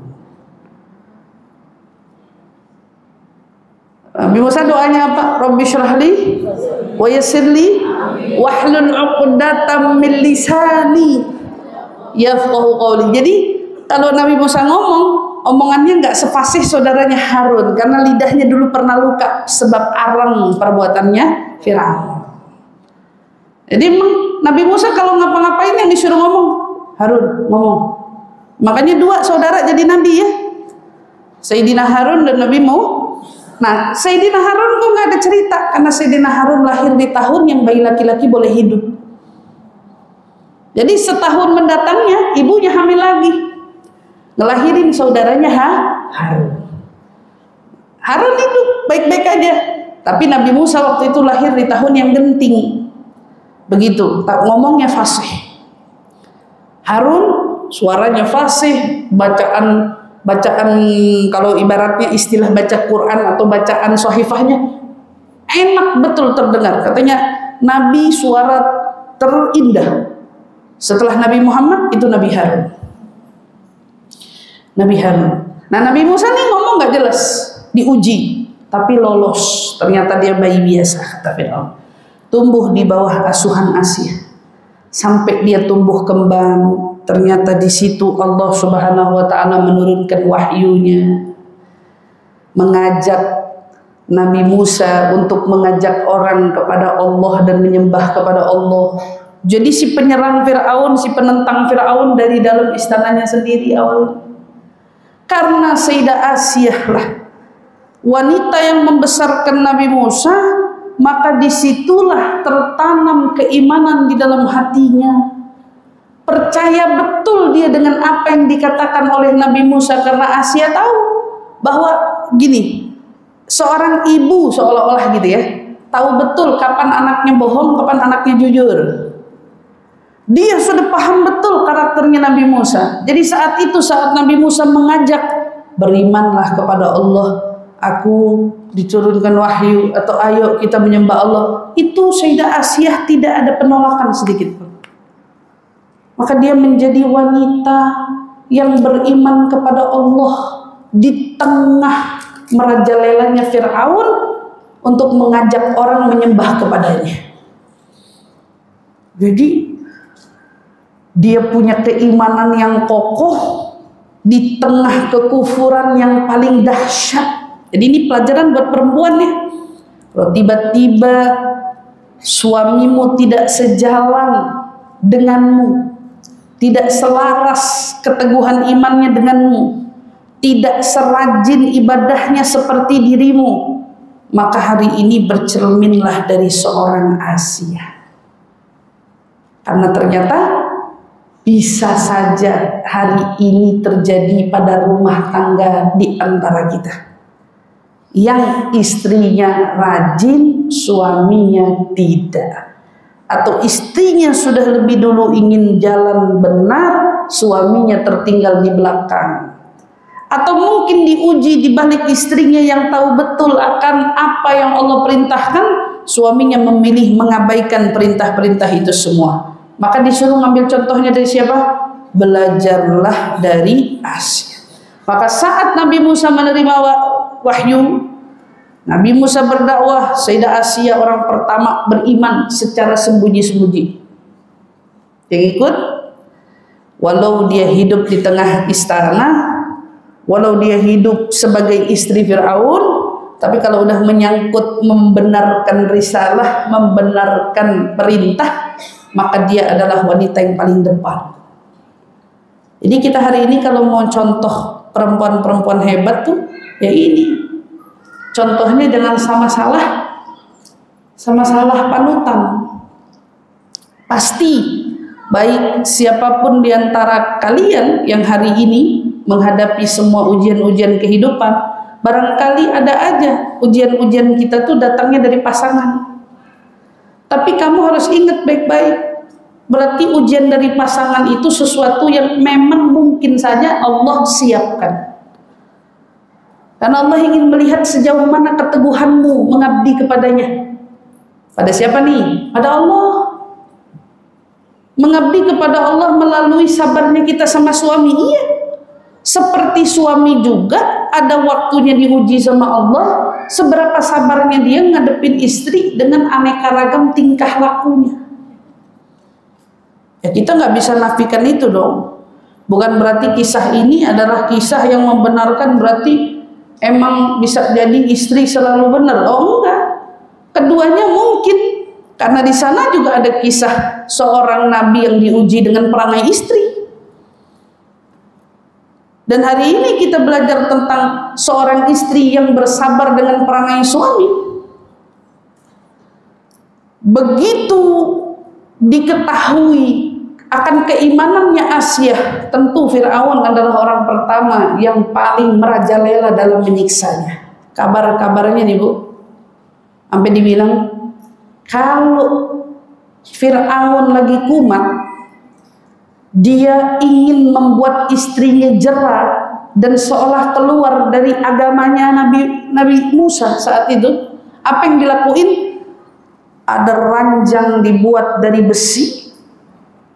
Nabi Musa doanya apa? Rabbi syrahli wa yassirli wahlul 'uqdatam min lisani yafqahu qawli. Jadi kalau Nabi Musa ngomong, omongannya nggak sefasih saudaranya Harun karena lidahnya dulu pernah luka sebab areng perbuatannya Firaun. Jadi Nabi Musa kalau ngapa-ngapain yang disuruh ngomong, Harun ngomong. Makanya 2 saudara jadi nabi ya, Sayyidina Harun dan Nabi Musa. Nah, Sayyidina Harun kok nggak ada cerita karena Sayyidina Harun lahir di tahun yang bayi laki-laki boleh hidup. Jadi setahun mendatangnya ibunya hamil lagi, ngelahirin saudaranya Harun. Harun hidup baik-baik aja, tapi Nabi Musa waktu itu lahir di tahun yang genting. Begitu, ngomongnya fasih. Harun suaranya fasih, bacaan kalau ibaratnya istilah baca Quran atau bacaan sahifahnya enak betul terdengar. Katanya Nabi suara terindah setelah Nabi Muhammad itu Nabi Harun. Nabi Harun. Nah, Nabi Musa nih ngomong nggak jelas, diuji, tapi lolos. Ternyata dia bayi biasa, kata Firaun. Tumbuh di bawah asuhan Asia sampai dia tumbuh kembang. Ternyata di situ Allah Subhanahu wa taala menurunkan wahyunya, mengajak Nabi Musa untuk mengajak orang kepada Allah dan menyembah kepada Allah. Jadi si penyerang Firaun, si penentang Firaun dari dalam istananya sendiri awal. Karena Sayyidah Asiyah lah wanita yang membesarkan Nabi Musa, maka disitulah tertanam keimanan di dalam hatinya. Percaya betul dia dengan apa yang dikatakan oleh Nabi Musa karena Asia tahu bahwa gini, seorang ibu seolah-olah gitu ya, tahu betul kapan anaknya bohong, kapan anaknya jujur. Dia sudah paham betul karakternya Nabi Musa. Jadi saat itu saat Nabi Musa mengajak, berimanlah kepada Allah, aku diturunkan wahyu, atau ayo kita menyembah Allah, itu Sayyidah Asiyah tidak ada penolakan sedikit pun. Maka dia menjadi wanita yang beriman kepada Allah di tengah merajalelanya Fir'aun untuk mengajak orang menyembah kepadanya. Jadi dia punya keimanan yang kokoh di tengah kekufuran yang paling dahsyat. Jadi ini pelajaran buat perempuan ya. Kalau tiba-tiba suamimu tidak sejalan denganmu, tidak selaras keteguhan imannya denganmu, tidak serajin ibadahnya seperti dirimu, maka hari ini bercerminlah dari seorang Asia. Karena ternyata bisa saja hari ini terjadi pada rumah tangga di antara kita, yang istrinya rajin, suaminya tidak. Atau istrinya sudah lebih dulu ingin jalan benar, suaminya tertinggal di belakang. Atau mungkin diuji di balik istrinya yang tahu betul akan apa yang Allah perintahkan, suaminya memilih mengabaikan perintah-perintah itu semua. Maka disuruh ngambil contohnya dari siapa? Belajarlah dari Asia. Maka saat Nabi Musa menerima wahyu, Nabi Musa berdakwah, Sayyidah Asia orang pertama beriman secara sembunyi-sembunyi. Yang ikut, walau dia hidup di tengah istana, walau dia hidup sebagai istri Fir'aun, tapi kalau udah menyangkut membenarkan risalah, membenarkan perintah, maka dia adalah wanita yang paling depan. Jadi kita hari ini kalau mau contoh perempuan-perempuan hebat tuh, ya ini. Contohnya jangan sama salah panutan. Pasti baik siapapun di antara kalian yang hari ini menghadapi semua ujian-ujian kehidupan, barangkali ada aja ujian-ujian kita tuh datangnya dari pasangan. Tapi kamu harus ingat baik-baik, berarti ujian dari pasangan itu sesuatu yang memang mungkin saja Allah siapkan. Karena Allah ingin melihat sejauh mana keteguhanmu mengabdi kepadanya. Pada siapa nih? Pada Allah. Mengabdi kepada Allah melalui sabarnya kita sama suami. Iya. Seperti suami juga ada waktunya diuji sama Allah. Seberapa sabarnya dia ngadepin istri dengan aneka ragam tingkah lakunya. Ya kita nggak bisa nafikan itu dong. Bukan berarti kisah ini adalah kisah yang membenarkan berarti emang bisa jadi istri selalu benar. Oh enggak. Keduanya mungkin, karena di sana juga ada kisah seorang nabi yang diuji dengan perangai istri. Dan hari ini kita belajar tentang seorang istri yang bersabar dengan perangai suami. Begitu diketahui akan keimanannya Asia, tentu Fir'aun adalah orang pertama yang paling merajalela dalam menyiksanya. Kabar-kabarnya nih Bu, sampai dibilang kalau Fir'aun lagi kumat, dia ingin membuat istrinya jera dan seolah keluar dari agamanya Nabi Musa saat itu. Apa yang dilakuin? Ada ranjang dibuat dari besi.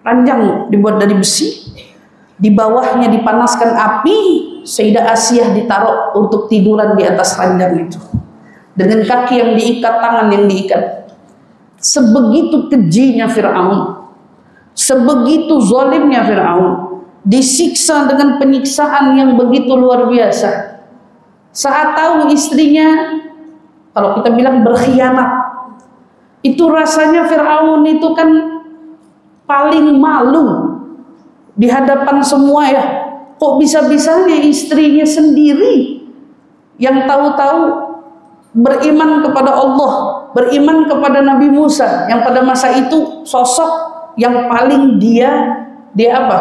Ranjang dibuat dari besi, di bawahnya dipanaskan api, Sayyidah Asia ditaruh untuk tiduran di atas ranjang itu, dengan kaki yang diikat, tangan yang diikat. Sebegitu kejinya Fir'aun, sebegitu zalimnya Fir'aun, disiksa dengan penyiksaan yang begitu luar biasa. Saat tahu istrinya, kalau kita bilang berkhianat, itu rasanya Fir'aun itu kan paling malu di hadapan semua ya. Kok bisa-bisanya istrinya sendiri yang tahu-tahu beriman kepada Allah, beriman kepada Nabi Musa, yang pada masa itu sosok yang paling dia apa?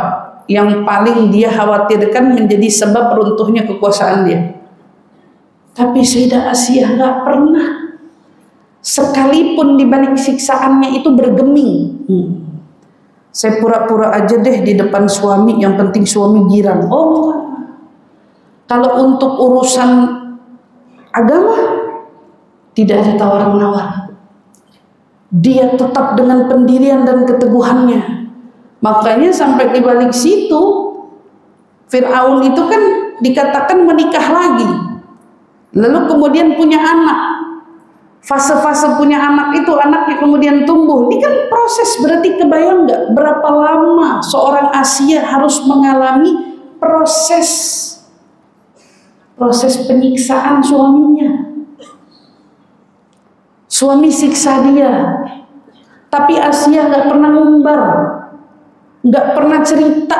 Yang paling dia khawatirkan menjadi sebab runtuhnya kekuasaan dia. Tapi Sayyidah Asia nggak pernah, sekalipun di balik siksaannya itu bergeming. Saya pura-pura aja deh di depan suami, yang penting suami girang. Oh, kalau untuk urusan agama tidak ada tawar-menawar. Dia tetap dengan pendirian dan keteguhannya. Makanya sampai di balik situ Fir'aun itu kan dikatakan menikah lagi, lalu kemudian punya anak. Fase-fase punya anak itu, anaknya kemudian tumbuh. Ini kan proses, berarti kebayang nggak berapa lama seorang Asia harus mengalami proses penyiksaan suaminya. Suami siksa dia, tapi Asia nggak pernah ngumbar, nggak pernah cerita,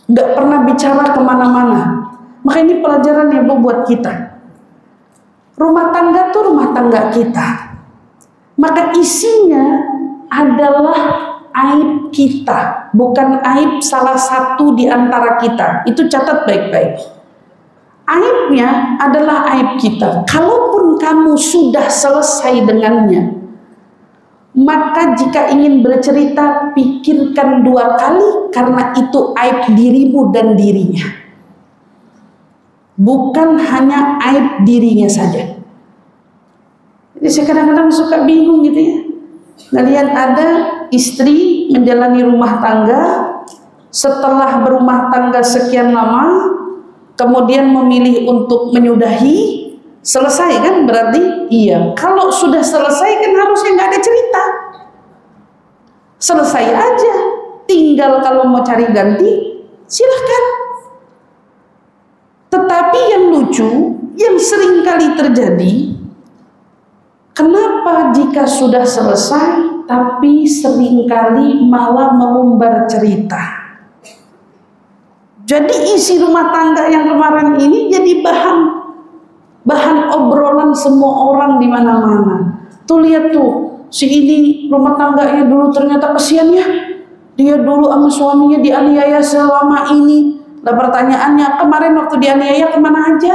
nggak pernah bicara kemana-mana. Maka ini pelajaran ya Bu buat kita. Rumah tangga tuh rumah tangga kita, maka isinya adalah aib kita, bukan aib salah satu di antara kita. Itu catat baik-baik. Aibnya adalah aib kita. Kalaupun kamu sudah selesai dengannya, maka jika ingin bercerita, pikirkan 2 kali, karena itu aib dirimu dan dirinya. Bukan hanya aib dirinya saja. Jadi saya kadang-kadang suka bingung gitu ya, ngelihat ada istri menjalani rumah tangga, setelah berumah tangga sekian lama, kemudian memilih untuk menyudahi, Selesai kan berarti? Iya. Kalau sudah selesai kan harusnya nggak ada cerita. Selesai aja. Tinggal kalau mau cari ganti, silahkan. Tetapi yang lucu, yang sering kali terjadi, kenapa jika sudah selesai, tapi seringkali malah mengumbar cerita. Jadi isi rumah tangga yang kemarin ini jadi bahan obrolan semua orang di mana-mana. Tuh lihat tuh, si ini rumah tangganya dulu ternyata kesian ya. Dia dulu sama suaminya dianiaya selama ini. Lah pertanyaannya, kemarin waktu dianiaya kemana aja?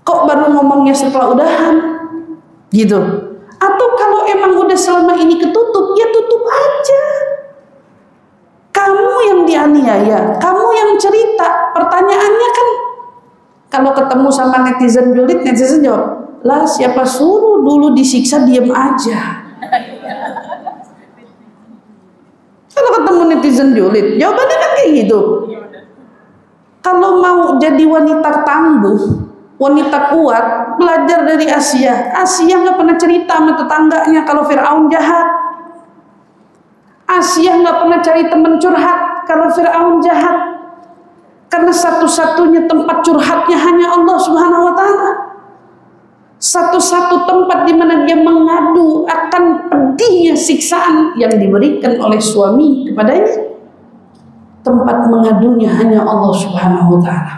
Kok baru ngomongnya setelah udahan? Gitu. Atau kalau emang udah selama ini ketutup, ya tutup aja. Kamu yang dianiaya, kamu yang cerita. Pertanyaannya kan, kalau ketemu sama netizen julid, netizen jawab, lah siapa suruh dulu disiksa diem aja. Kalau ketemu netizen julid, jawabannya kan kayak gitu. Kalau mau jadi wanita tangguh, wanita kuat, belajar dari Asia. Asia nggak pernah cerita sama tetangganya kalau Fir'aun jahat. Asia nggak pernah cari teman curhat kalau Fir'aun jahat. Karena satu-satunya tempat curhatnya hanya Allah Subhanahu wa Ta'ala. Satu-satu tempat di mana dia mengadu akan pedihnya siksaan yang diberikan oleh suami kepadanya. Tempat mengadunya hanya Allah Subhanahu wa Ta'ala.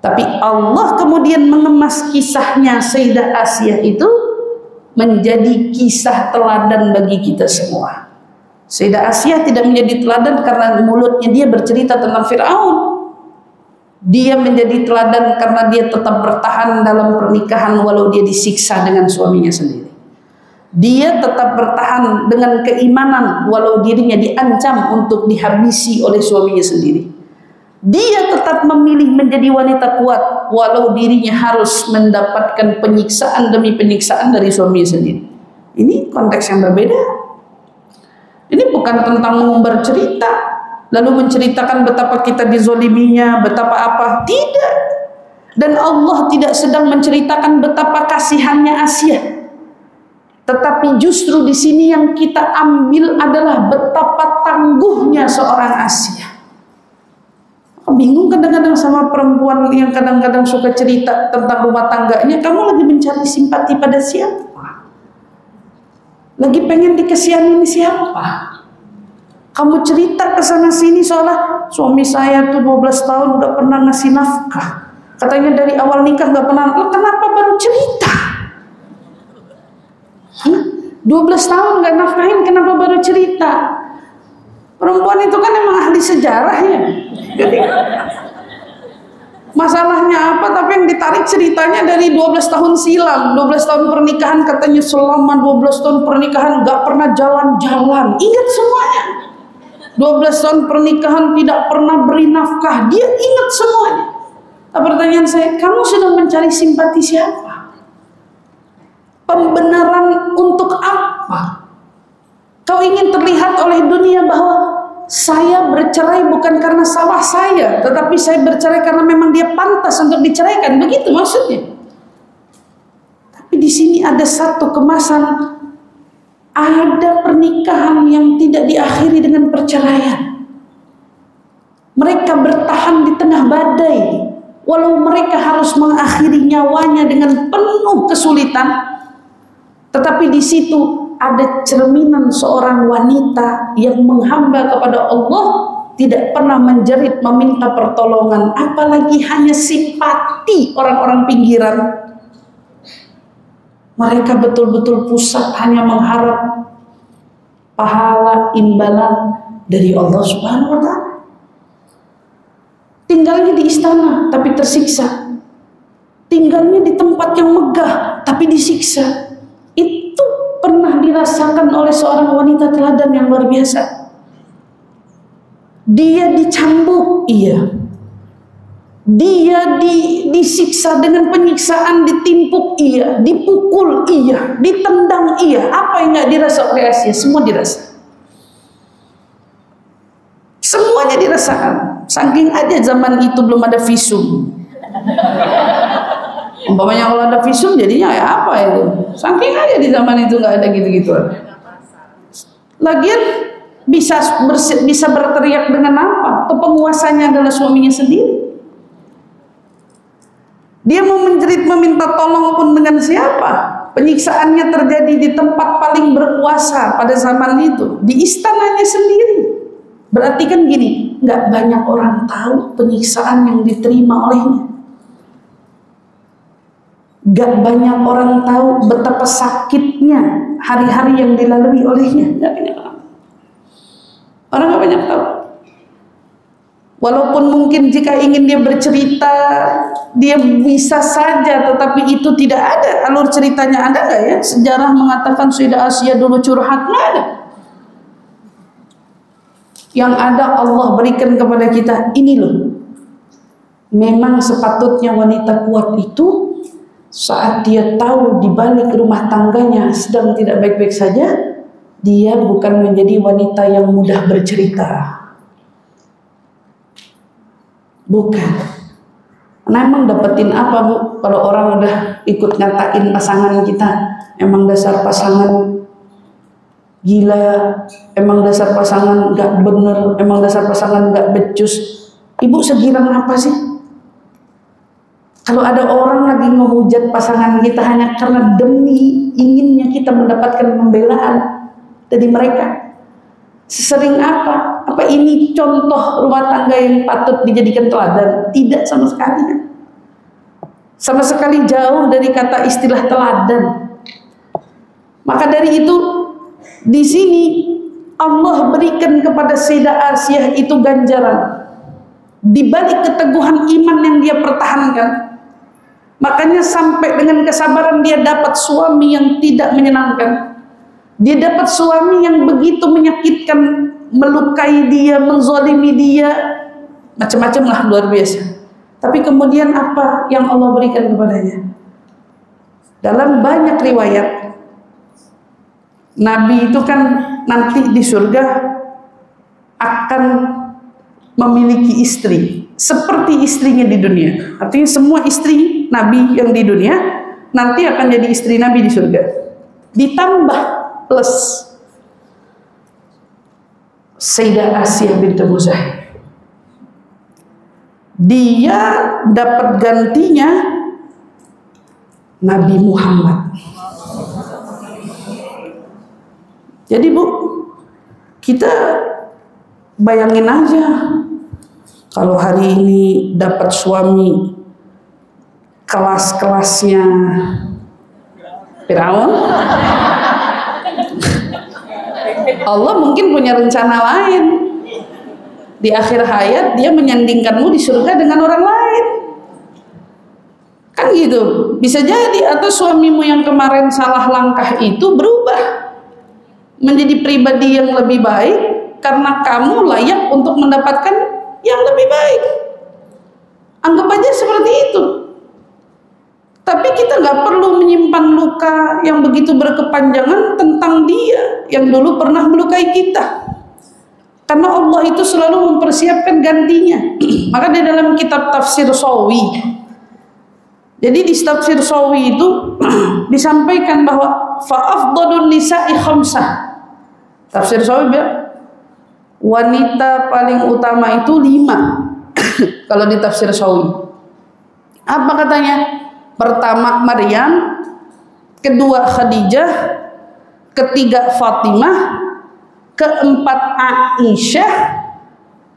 Tapi Allah kemudian mengemas kisahnya Sayyidah Asia itu menjadi kisah teladan bagi kita semua. Sayyidah Asia tidak menjadi teladan karena mulutnya dia bercerita tentang Fir'aun. Dia menjadi teladan karena dia tetap bertahan dalam pernikahan walau dia disiksa dengan suaminya sendiri. Dia tetap bertahan dengan keimanan walau dirinya diancam untuk dihabisi oleh suaminya sendiri. Dia tetap memilih menjadi wanita kuat walau dirinya harus mendapatkan penyiksaan demi penyiksaan dari suaminya sendiri. Ini konteks yang berbeda. Ini bukan tentang mengumbar cerita, lalu menceritakan betapa kita dizoliminya, betapa apa. Tidak. Dan Allah tidak sedang menceritakan betapa kasihannya Asia. Tetapi justru di sini yang kita ambil adalah betapa tangguhnya seorang Asia. Bingung kadang-kadang sama perempuan yang kadang-kadang suka cerita tentang rumah tangganya. Kamu lagi mencari simpati pada siapa? Lagi pengen dikasihanin siapa? Kamu cerita ke sana sini soalnya suami saya tuh 12 tahun gak pernah ngasih nafkah. Katanya dari awal nikah gak pernah. Lo kenapa baru cerita? 12 tahun gak nafkahin, kenapa baru cerita? Perempuan itu kan emang ahli sejarah ya. Jadi masalahnya apa, tapi yang ditarik ceritanya dari 12 tahun silam. 12 tahun pernikahan katanya selama 12 tahun pernikahan gak pernah jalan-jalan. Ingat semuanya. 12 tahun pernikahan tidak pernah beri nafkah. Dia ingat semuanya. Nah, pertanyaan saya, kamu sedang mencari simpati siapa? Pembenaran untuk apa? Kau ingin terlihat oleh dunia bahwa saya bercerai bukan karena salah saya, tetapi saya bercerai karena memang dia pantas untuk diceraikan. Begitu maksudnya. Tapi di sini ada satu kemasan. Ada pernikahan yang tidak diakhiri dengan perceraian. Mereka bertahan di tengah badai, walau mereka harus mengakhiri nyawanya dengan penuh kesulitan. Tetapi di situ ada cerminan seorang wanita yang menghamba kepada Allah, tidak pernah menjerit meminta pertolongan, apalagi hanya simpati orang-orang pinggiran. Mereka betul-betul pusat hanya mengharap pahala imbalan dari Allah Subhanahu wa Ta'ala. Tinggalnya di istana tapi tersiksa. Tinggalnya di tempat yang megah tapi disiksa. Itu pernah dirasakan oleh seorang wanita teladan yang luar biasa. Dia dicambuk, iya. Dia disiksa dengan penyiksaan, ditimpuk, iya. Dipukul, iya. Ditendang, iya. Apa yang gak dirasa oleh Asia? Semua dirasa. Semuanya dirasakan. Saking aja zaman itu belum ada visum. Umpamanya kalau ada visum jadinya ya apa itu? Saking aja di zaman itu nggak ada gitu-gituan. Lagian bisa berteriak dengan apa? Penguasanya adalah suaminya sendiri. Dia mau menjerit meminta tolong pun dengan siapa? Penyiksaannya terjadi di tempat paling berkuasa pada zaman itu, di istananya sendiri. Berarti kan gini, nggak banyak orang tahu penyiksaan yang diterima olehnya. Nggak banyak orang tahu betapa sakitnya hari-hari yang dilalui olehnya. Nggak banyak orang. Orang nggak banyak tahu. Walaupun mungkin jika ingin dia bercerita, dia bisa saja, tetapi itu tidak ada. Alur ceritanya ada nggak ya? Sejarah mengatakan Sayyidah Asia dulu curhat, nggak ada. Yang ada Allah berikan kepada kita, ini loh. Memang sepatutnya wanita kuat itu saat dia tahu di balik rumah tangganya sedang tidak baik-baik saja, dia bukan menjadi wanita yang mudah bercerita. Bukan. Nah, emang dapetin apa Bu kalau orang udah ikut ngatain pasangan kita? Emang dasar pasangan gila, emang dasar pasangan gak bener, emang dasar pasangan gak becus. Ibu segirang apa sih? Kalau ada orang lagi ngehujat pasangan kita hanya karena demi inginnya kita mendapatkan pembelaan dari mereka, sesering apa? Apa ini contoh rumah tangga yang patut dijadikan teladan? Tidak sama sekali. Sama sekali jauh dari kata istilah teladan. Maka dari itu di sini Allah berikan kepada Sayyidah Asia itu ganjaran. Di balik keteguhan iman yang dia pertahankan, makanya sampai dengan kesabaran dia dapat suami yang tidak menyenangkan. Dia dapat suami yang begitu menyakitkan, melukai dia, menzalimi dia, macam-macam lah, luar biasa. Tapi kemudian apa yang Allah berikan kepadanya? Dalam banyak riwayat, Nabi itu kan nanti di surga akan memiliki istri seperti istrinya di dunia. Artinya semua istri Nabi yang di dunia nanti akan jadi istri Nabi di surga. Ditambah plus Sayyidah Asia bintu Muzahim. Dia dapat gantinya Nabi Muhammad. Jadi Bu, kita bayangin aja kalau hari ini dapat suami kelas-kelasnya Firaun, Allah mungkin punya rencana lain. Di akhir hayat dia menyandingkanmu di surga dengan orang lain. Kan gitu. Bisa jadi atau suamimu yang kemarin salah langkah itu berubah menjadi pribadi yang lebih baik karena kamu layak untuk mendapatkan yang lebih baik. Anggap aja seperti itu. Tapi kita nggak perlu menyimpan luka yang begitu berkepanjangan tentang dia yang dulu pernah melukai kita. Karena Allah itu selalu mempersiapkan gantinya. Maka di dalam kitab tafsir Sawi, jadi di tafsir Sawi itu disampaikan bahwa fa'afdalun nisa'i khamsah. Tafsir Sawi bilang wanita paling utama itu 5. Kalau di tafsir Sawi, apa katanya? Pertama Maryam, kedua Khadijah, ketiga Fatimah, keempat Aisyah,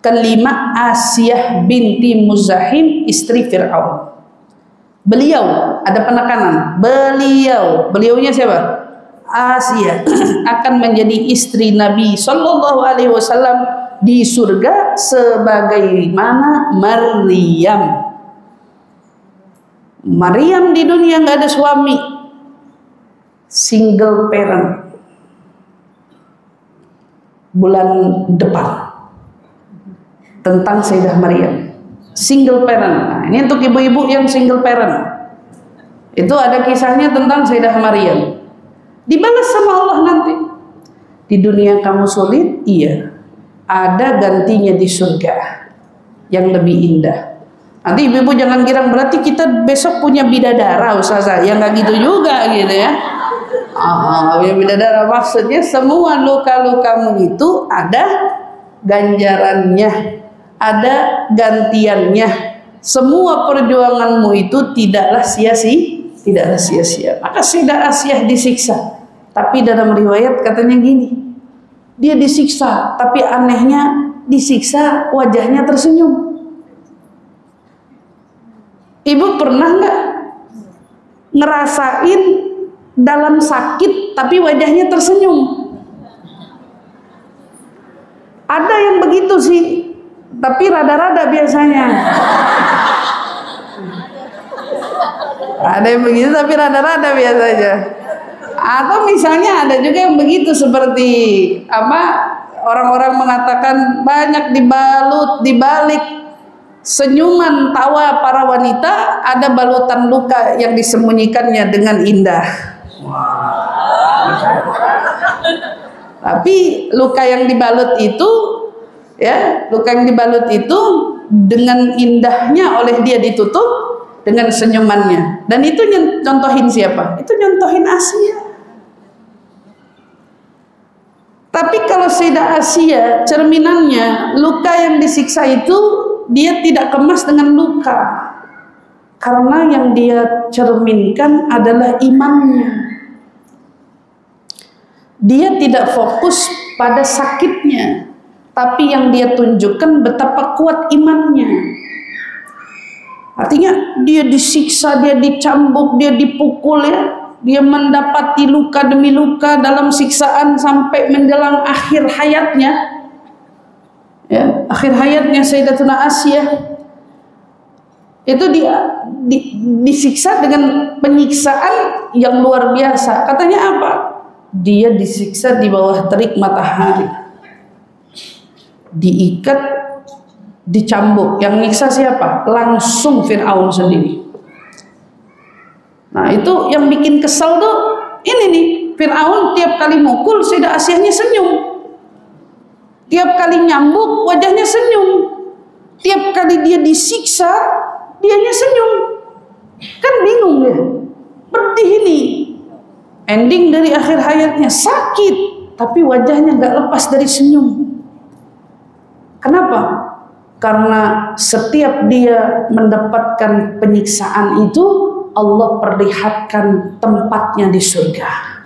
kelima Asia binti Muzahim istri Fir'aun. Beliau, ada penekanan, beliaunya siapa? Asia akan menjadi istri Nabi Sallallahu Alaihi Wasallam di surga sebagaimana Maryam. Maryam di dunia nggak ada suami, single parent. Bulan depan tentang Sayyidah Maryam, single parent. Nah, ini untuk ibu-ibu yang single parent. Itu ada kisahnya tentang Sayyidah Maryam. Dibalas sama Allah nanti. Di dunia kamu sulit, iya. Ada gantinya di surga. yang lebih indah. Nanti ibu-ibu jangan girang berarti kita besok punya bidadara Ustazah. Ya nggak gitu juga gitu ya. Punya bidadara maksudnya semua luka-lukamu itu ada ganjarannya, ada gantiannya. Semua perjuanganmu itu tidaklah sia-sia. Maka Sayyidah Asiyah disiksa. Tapi dalam riwayat katanya gini, dia disiksa, tapi anehnya disiksa wajahnya tersenyum. Ibu pernah nggak ngerasain dalam sakit tapi wajahnya tersenyum? Ada yang begitu sih, tapi rada-rada biasanya. Ada yang begitu tapi rada-rada biasanya. Atau misalnya ada juga yang begitu seperti orang-orang mengatakan banyak dibalik senyuman tawa para wanita ada balutan luka yang disembunyikannya dengan indah. Tapi luka yang dibalut itu dengan indahnya oleh dia ditutup dengan senyumannya. Dan itu nyontohin siapa? Itu nyontohin Asiyah. Tapi kalau Sayyidah Asiyah cerminannya luka yang disiksa itu dia tidak kemas dengan luka, karena yang dia cerminkan adalah imannya. Dia tidak fokus pada sakitnya, tapi yang dia tunjukkan betapa kuat imannya. Artinya dia disiksa, dia dicambuk, dia dipukul ya, dia mendapati luka demi luka dalam siksaan sampai menjelang akhir hayatnya. Ya, akhir hayatnya Sayyidatuna Asiyah itu dia disiksa dengan penyiksaan yang luar biasa. Katanya apa? Dia disiksa di bawah terik matahari, diikat, dicambuk. Yang nyiksa siapa? Langsung Fir'aun sendiri. Nah itu yang bikin kesel tuh ini nih, Fir'aun tiap kali mukul Sayyidah Asiyahnya senyum. Tiap kali nyambuk wajahnya senyum. Tiap kali dia disiksa dianya senyum. Kan bingung ya, pedih ini. Ending dari akhir hayatnya sakit, tapi wajahnya gak lepas dari senyum. Kenapa? Karena setiap dia mendapatkan penyiksaan itu Allah perlihatkan tempatnya di surga.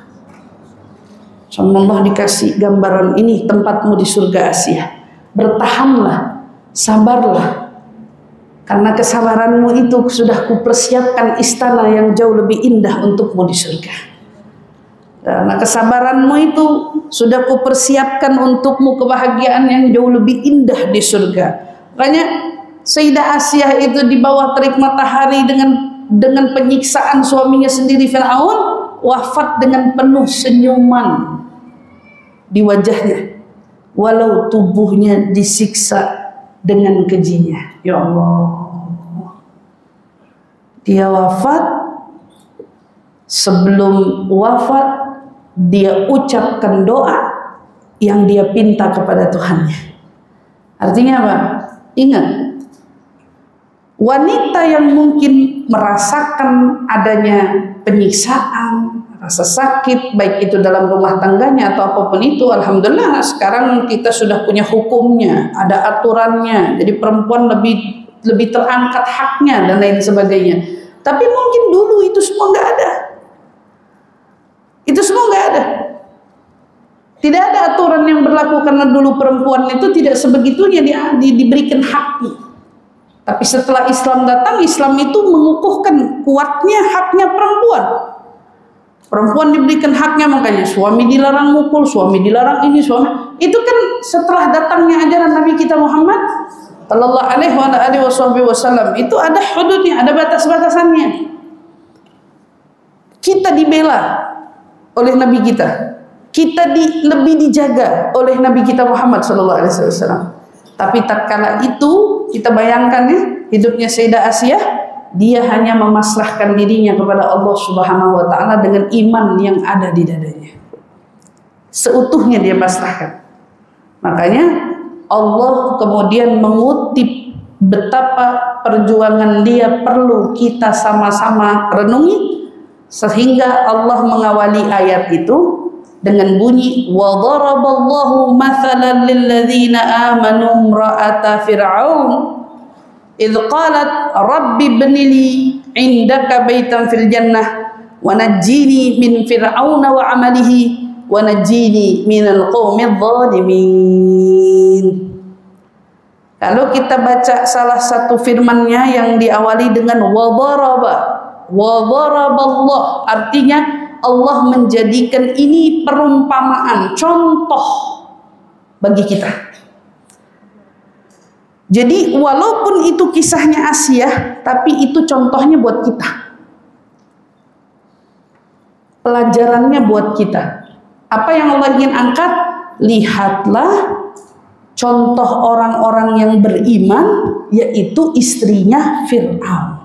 Sama Allah dikasih gambaran, ini tempatmu di surga Asiyah. Bertahanlah, sabarlah. Karena kesabaranmu itu sudah kupersiapkan istana yang jauh lebih indah untukmu di surga. Karena kesabaranmu itu sudah kupersiapkan untukmu kebahagiaan yang jauh lebih indah di surga. Makanya Sayyidah Asiyah itu di bawah terik matahari dengan penyiksaan suaminya sendiri Fir'aun, wafat dengan penuh senyuman di wajahnya, walau tubuhnya disiksa dengan kejinya. Ya Allah, dia wafat, sebelum wafat dia ucapkan doa yang dia pinta kepada Tuhannya. Artinya apa? Ingat, wanita yang mungkin merasakan adanya penyiksaan, rasa sakit, baik itu dalam rumah tangganya atau apapun itu, alhamdulillah sekarang kita sudah punya hukumnya, ada aturannya, jadi perempuan lebih terangkat haknya dan lain sebagainya. Tapi mungkin dulu itu semua nggak ada. Itu semua nggak ada. Tidak ada aturan yang berlaku karena dulu perempuan itu tidak sebegitunya diberikan haknya. Tapi setelah Islam datang, Islam itu mengukuhkan kuatnya haknya perempuan. Perempuan diberikan haknya, makanya suami dilarang mukul, suami dilarang ini, suami. Itu kan setelah datangnya ajaran Nabi kita Muhammad sallallahu alaihi wasallam, itu ada hududnya, ada batas-batasannya. Kita dibela oleh Nabi kita. Kita lebih dijaga oleh Nabi kita Muhammad sallallahu alaihi wasallam. Tapi tatkala itu kita bayangkan ya, hidupnya Sayyidah Asiyah, dia hanya memasrahkan dirinya kepada Allah Subhanahu wa taala dengan iman yang ada di dadanya. Seutuhnya dia pasrahkan. Makanya Allah kemudian mengutip betapa perjuangan dia perlu kita sama-sama renungi, sehingga Allah mengawali ayat itu dengan bunyi wa daraballahu mathalan lil ladzina amanu imra'ata fir'aun idh qalat rabbi ibnili 'indaka baitan fil jannah wa najjini min fir'auna wa 'amalihi wa najjini minal qaumidh dhalimin. Kalau kita baca salah satu firman-Nya yang diawali dengan wadaraballah, artinya Allah menjadikan ini perumpamaan, contoh bagi kita. Jadi walaupun itu kisahnya Asia, tapi itu contohnya buat kita. Pelajarannya buat kita. Apa yang Allah ingin angkat? Lihatlah contoh orang-orang yang beriman, yaitu istrinya Fir'aun.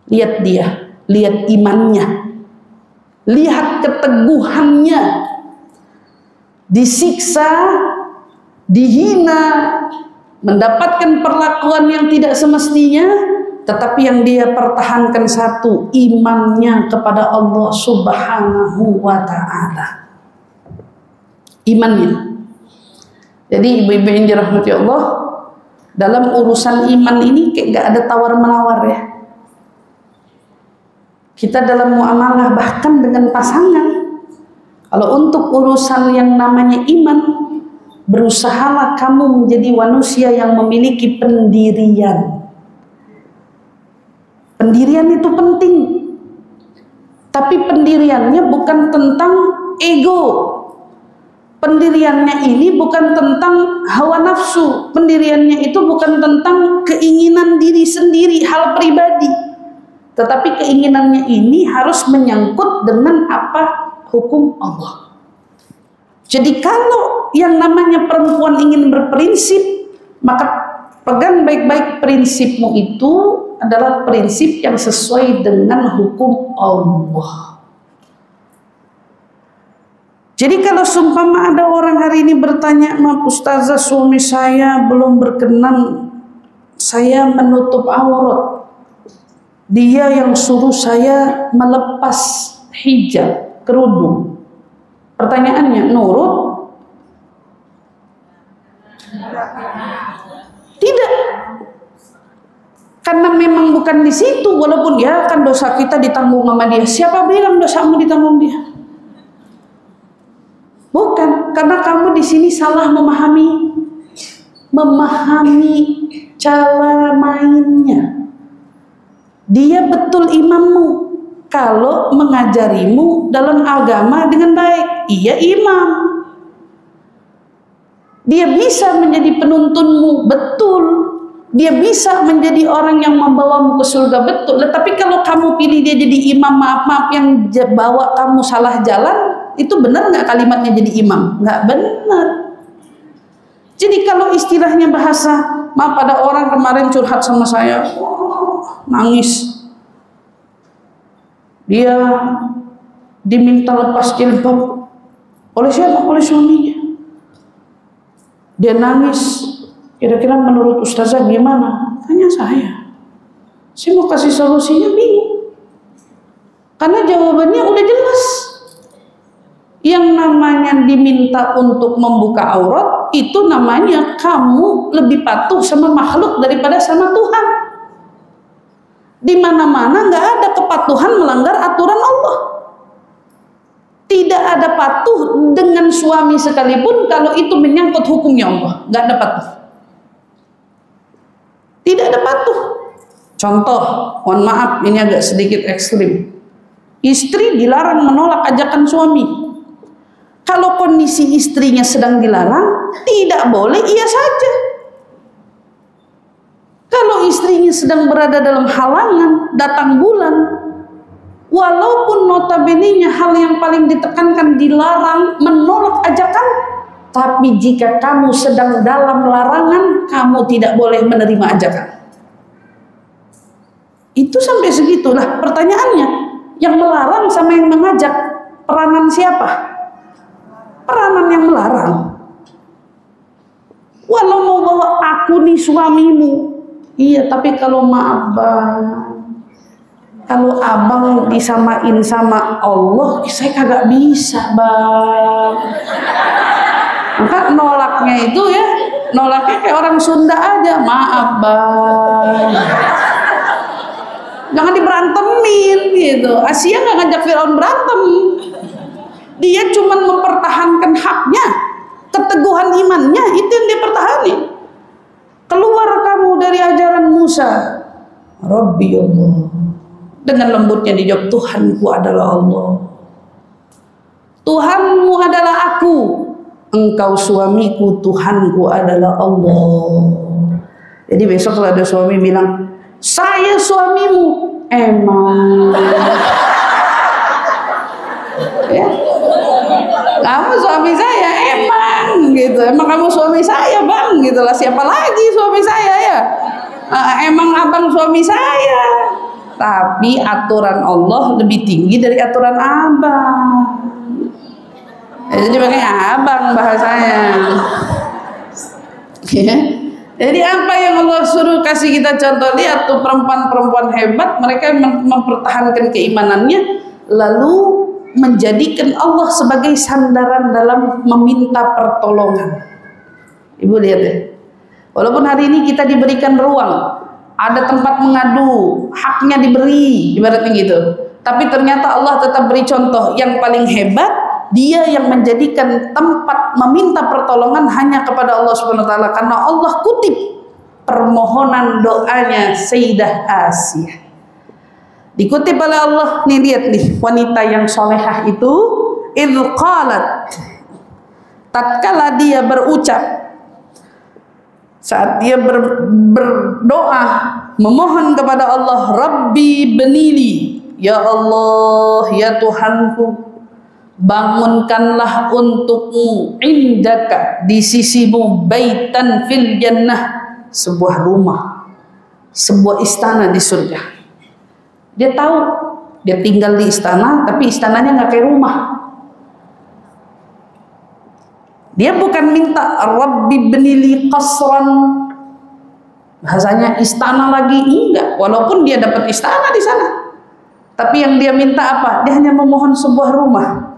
Lihat dia, lihat imannya, lihat keteguhannya, disiksa, dihina, mendapatkan perlakuan yang tidak semestinya, tetapi yang dia pertahankan satu, imannya kepada Allah Subhanahu wa ta'ala. Imannya. Jadi ibu-ibu yang dirahmati Allah, dalam urusan iman ini kayak gak ada tawar-menawar ya. Kita dalam muamalah bahkan dengan pasangan, kalau untuk urusan yang namanya iman, berusahalah kamu menjadi manusia yang memiliki pendirian. Pendirian itu penting, tapi pendiriannya bukan tentang ego. Pendiriannya ini bukan tentang hawa nafsu. Pendiriannya itu bukan tentang keinginan diri sendiri, hal pribadi. Tetapi keinginannya ini harus menyangkut dengan apa? Hukum Allah. Jadi kalau yang namanya perempuan ingin berprinsip, maka pegang baik-baik prinsipmu itu adalah prinsip yang sesuai dengan hukum Allah. Jadi kalau seumpama ada orang hari ini bertanya, "Maaf Ustazah, suami saya belum berkenan, saya menutup aurat. Dia yang suruh saya melepas hijab, kerudung." Pertanyaannya, nurut? Tidak. Karena memang bukan di situ, walaupun ya kan dosa kita ditanggung sama dia. Siapa bilang dosamu ditanggung dia? Bukan, karena kamu di sini salah memahami cara mainnya. Dia betul imammu kalau mengajarimu dalam agama dengan baik. Iya imam. Dia bisa menjadi penuntunmu, betul. Dia bisa menjadi orang yang membawamu ke surga, betul. Tapi kalau kamu pilih dia jadi imam, maaf yang bawa kamu salah jalan, itu benar nggak kalimatnya jadi imam? Nggak benar. Jadi kalau istilahnya bahasa, maaf ada orang kemarin curhat sama saya, nangis. Dia diminta lepas jilbab oleh siapa? Oleh suaminya. Dia nangis. Kira-kira menurut Ustazah gimana? Tanya saya. Saya mau kasih solusinya bingung. Karena jawabannya udah jelas. Yang namanya diminta untuk membuka aurat, itu namanya kamu lebih patuh sama makhluk daripada sama Tuhan. Di mana-mana nggak ada kepatuhan melanggar aturan Allah. Tidak ada patuh dengan suami sekalipun kalau itu menyangkut hukumnya Allah. Nggak ada patuh. Tidak ada patuh. Contoh, mohon maaf ini agak sedikit ekstrim. Istri dilarang menolak ajakan suami. Kalau kondisi istrinya sedang dilarang, tidak boleh iya saja. Kalau istrinya sedang berada dalam halangan, datang bulan, walaupun notabene-nya hal yang paling ditekankan dilarang, menolak ajakan, tapi jika kamu sedang dalam larangan, kamu tidak boleh menerima ajakan. Itu sampai segitulah. Pertanyaannya, yang melarang sama yang mengajak, peranan siapa? Peranan yang melarang. Walau mau bawa aku nih suamimu, Iya, tapi kalau maaf bang, kalau abang disamain sama Allah, saya kagak bisa bang. Maka nolaknya itu ya, nolaknya kayak orang Sunda aja, maaf bang. Jangan diberantemin gitu. Asia nggak ngajak Firaun berantem. Dia cuma mempertahankan haknya, keteguhan imannya, itu yang dia pertahani. Keluar kamu dari ajaran Musa, Rabbi Allah. Dengan lembutnya dijawab, Tuhanku adalah Allah. Tuhanmu adalah aku. Engkau suamiku, Tuhanku adalah Allah. Jadi besok kalau ada suami bilang, saya suamimu, emang. Ya, kamu suami saya, emang gitu. Emang kamu suami saya bang, gitulah. Siapa lagi suami saya ya? Emang abang suami saya. Tapi aturan Allah lebih tinggi dari aturan abang. Jadi makanya abang bahasanya. Ya. Jadi apa yang Allah suruh kasih kita contoh, lihat tuh perempuan-perempuan hebat, mereka mempertahankan keimanannya, lalu menjadikan Allah sebagai sandaran dalam meminta pertolongan. Ibu lihat ya, walaupun hari ini kita diberikan ruang, ada tempat mengadu, haknya diberi, ibaratnya gitu. Tapi ternyata Allah tetap beri contoh yang paling hebat. Dia yang menjadikan tempat meminta pertolongan hanya kepada Allah Subhanahu wa taala, karena Allah kutip permohonan doanya Sayyidah Asiyah. Dikutip oleh Allah, nih lihat nih, wanita yang solehah itu, idz qalat, tatkala dia berucap, saat dia berdoa memohon kepada Allah, Rabbi benili, ya Allah, ya Tuhanku, bangunkanlah untukmu indaka, di sisimu, baitan fil jannah, sebuah rumah, sebuah istana di surga. Dia tahu dia tinggal di istana, tapi istananya nggak kayak rumah. Dia bukan minta Rabbi benili qasran, bahasanya istana lagi, enggak. Walaupun dia dapat istana di sana, tapi yang dia minta apa? Dia hanya memohon sebuah rumah.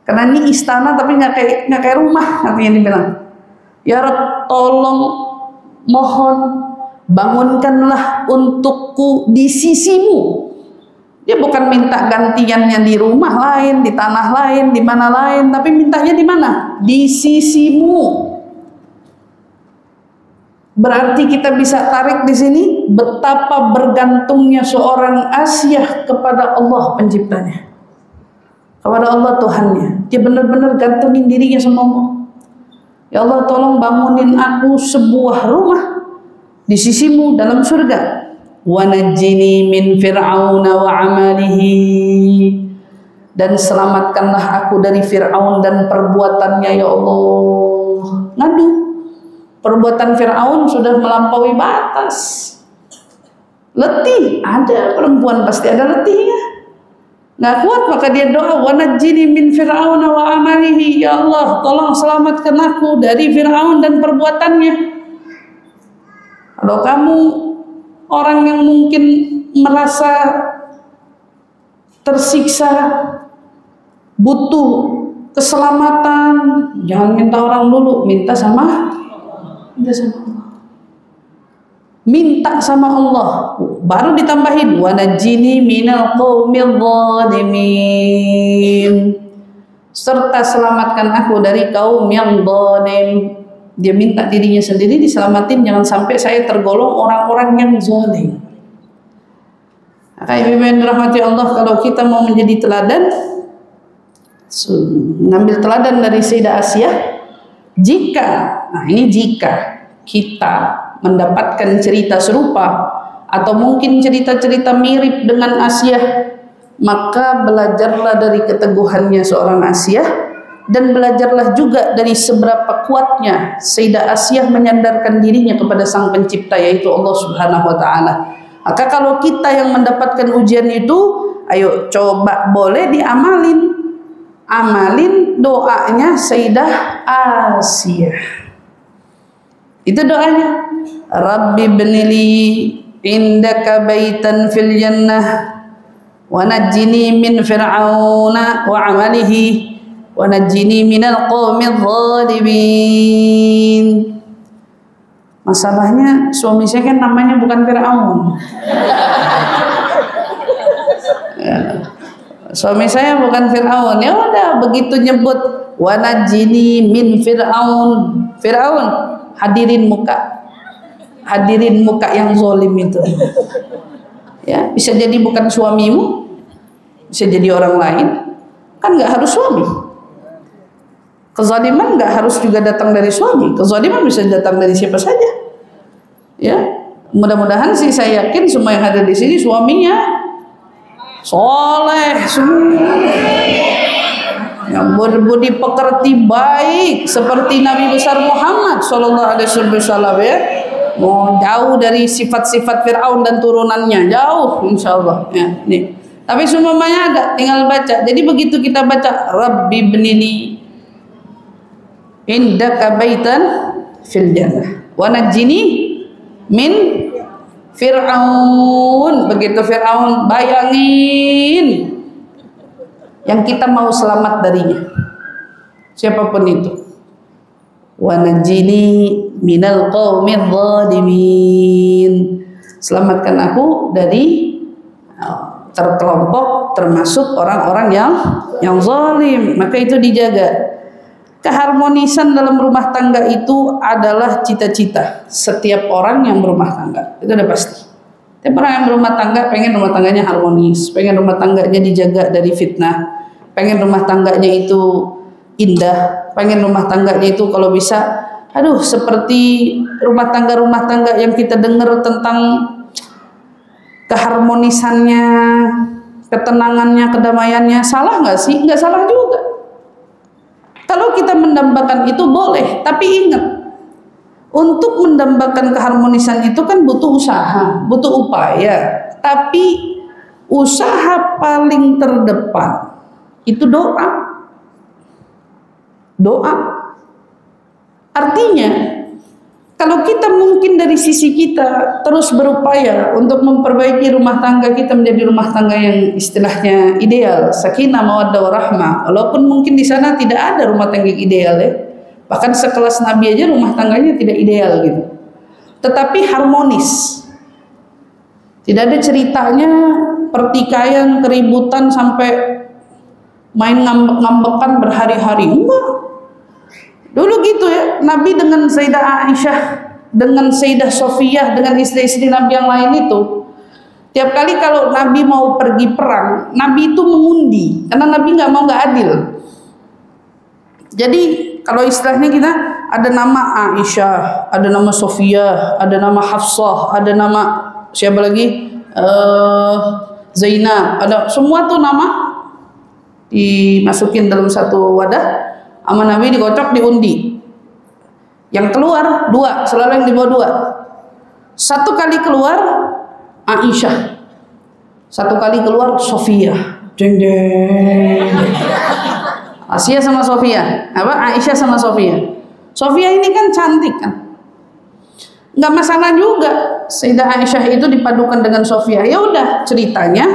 Karena ini istana tapi nggak kayak rumah, artinya dibilang, ya Rabb, tolong, mohon, bangunkanlah untukku di sisimu. Dia bukan minta gantiannya di rumah lain, di tanah lain, di mana lain, tapi mintanya di mana? Di sisimu. Berarti kita bisa tarik di sini betapa bergantungnya seorang Asiyah kepada Allah penciptanya, kepada Allah Tuhannya. Dia benar-benar gantungin dirinya sama Allah. Ya Allah, tolong bangunin aku sebuah rumah di sisimu dalam surga. Wa najjini min fir'auna wa amalihi, dan selamatkanlah aku dari Fir'aun dan perbuatannya ya Allah. Ngadu, perbuatan Fir'aun sudah melampaui batas. Letih, ada perempuan pasti ada letihnya. Nggak kuat, maka dia doa, wa najjini min fir'auna wa amalihi, ya Allah, tolong selamatkan aku dari Fir'aun dan perbuatannya. Kalau kamu orang yang mungkin merasa tersiksa, butuh keselamatan, jangan minta orang dulu, minta sama Allah. Minta sama Allah, baru ditambahin wa najjini minal qaumil zalimin, serta selamatkan aku dari kaum yang zalim. Dia minta dirinya sendiri diselamatin, jangan sampai saya tergolong orang-orang yang zalim. Ibu yang dirahmati Allah, kalau kita mau menjadi teladan, ngambil teladan dari Sayyidah Asiyah, jika kita mendapatkan cerita serupa atau mungkin cerita-cerita mirip dengan Asiyah, maka belajarlah dari keteguhannya seorang Asiyah, dan belajarlah juga dari seberapa kuatnya Sayyidah Asiyah menyandarkan dirinya kepada Sang Pencipta, yaitu Allah Subhanahu wa taala. Maka kalau kita yang mendapatkan ujian itu, ayo coba boleh diamalin. Amalin doanya Sayyidah Asiyah. Itu doanya. Rabbi ibnili indaka baitan fil jannah wa najjini min fir'auna wa 'amalihi wa najjini minal qaumidz zalimin. Masalahnya suami saya kan namanya bukan Fir'aun. Ya. Suami saya bukan Fir'aun. Ya udah, begitu nyebut wa najjini min Fir'aun. Fir'aun, hadirin muka yang zalim itu. Ya, bisa jadi bukan suamimu, bisa jadi orang lain. Kan nggak harus suami. Kezaliman nggak harus juga datang dari suami. Kezaliman bisa datang dari siapa saja. Ya, mudah-mudahan sih saya yakin semua yang ada di sini suaminya soleh semua, yang berbudi pekerti baik seperti Nabi besar Muhammad Sallallahu Alaihi Wasallam ya. Mau jauh dari sifat-sifat Fir'aun dan turunannya, jauh insya Allah ya, nih. Tapi semuanya ada, tinggal baca. Jadi begitu kita baca Rabbi ibnili indaka baitan fil jannah wa najjini min Fir'aun. Begitu Fir'aun, bayangin yang kita mau selamat darinya, siapapun itu. Wa najjini minal qaumidz zalimin. Selamatkan aku dari terkelompok termasuk orang-orang yang zalim. Maka itu dijaga. Keharmonisan dalam rumah tangga itu adalah cita-cita setiap orang yang berumah tangga. Itu udah pasti. Setiap orang yang berumah tangga pengen rumah tangganya harmonis, pengen rumah tangganya dijaga dari fitnah, pengen rumah tangganya itu indah, pengen rumah tangganya itu kalau bisa, aduh, seperti rumah tangga yang kita dengar tentang keharmonisannya, ketenangannya, kedamaiannya. Salah nggak sih? Nggak salah juga. Kalau kita mendambakan itu boleh, tapi ingat, untuk mendambakan keharmonisan itu kan butuh usaha, butuh upaya. Tapi usaha paling terdepan itu doa. Doa. Artinya, kalau kita mungkin dari sisi kita terus berupaya untuk memperbaiki rumah tangga kita menjadi rumah tangga yang istilahnya ideal, sakinah, mawaddah, warahmah. Walaupun mungkin di sana tidak ada rumah tangga ideal ya. Bahkan sekelas Nabi aja rumah tangganya tidak ideal gitu. Tetapi harmonis. Tidak ada ceritanya pertikaian, keributan sampai main ngambek-ngambekan berhari-hari. Enggak. Dulu gitu ya, Nabi dengan Sayyidah Aisyah, dengan Sayyidah Sofiyah, dengan istri-istri Nabi yang lain itu, tiap kali kalau Nabi mau pergi perang, Nabi itu mengundi, karena Nabi nggak mau nggak adil. Jadi kalau istilahnya kita ada nama Aisyah, ada nama Sofiyah, ada nama Hafsah, ada nama siapa lagi, Zainab, ada semua tuh nama dimasukin dalam satu wadah. Sama Nabi dikocok, diundi. Yang keluar dua, selalu yang di bawah dua. Satu kali keluar Aisyah, satu kali keluar Sofiyah. Jeng jeng. Asia sama Sofiyah, Aisyah sama Sofiyah. Sofiyah ini kan cantik kan, nggak masalah juga. Sayyidah Aisyah itu dipadukan dengan Sofiyah. Ya udah, ceritanya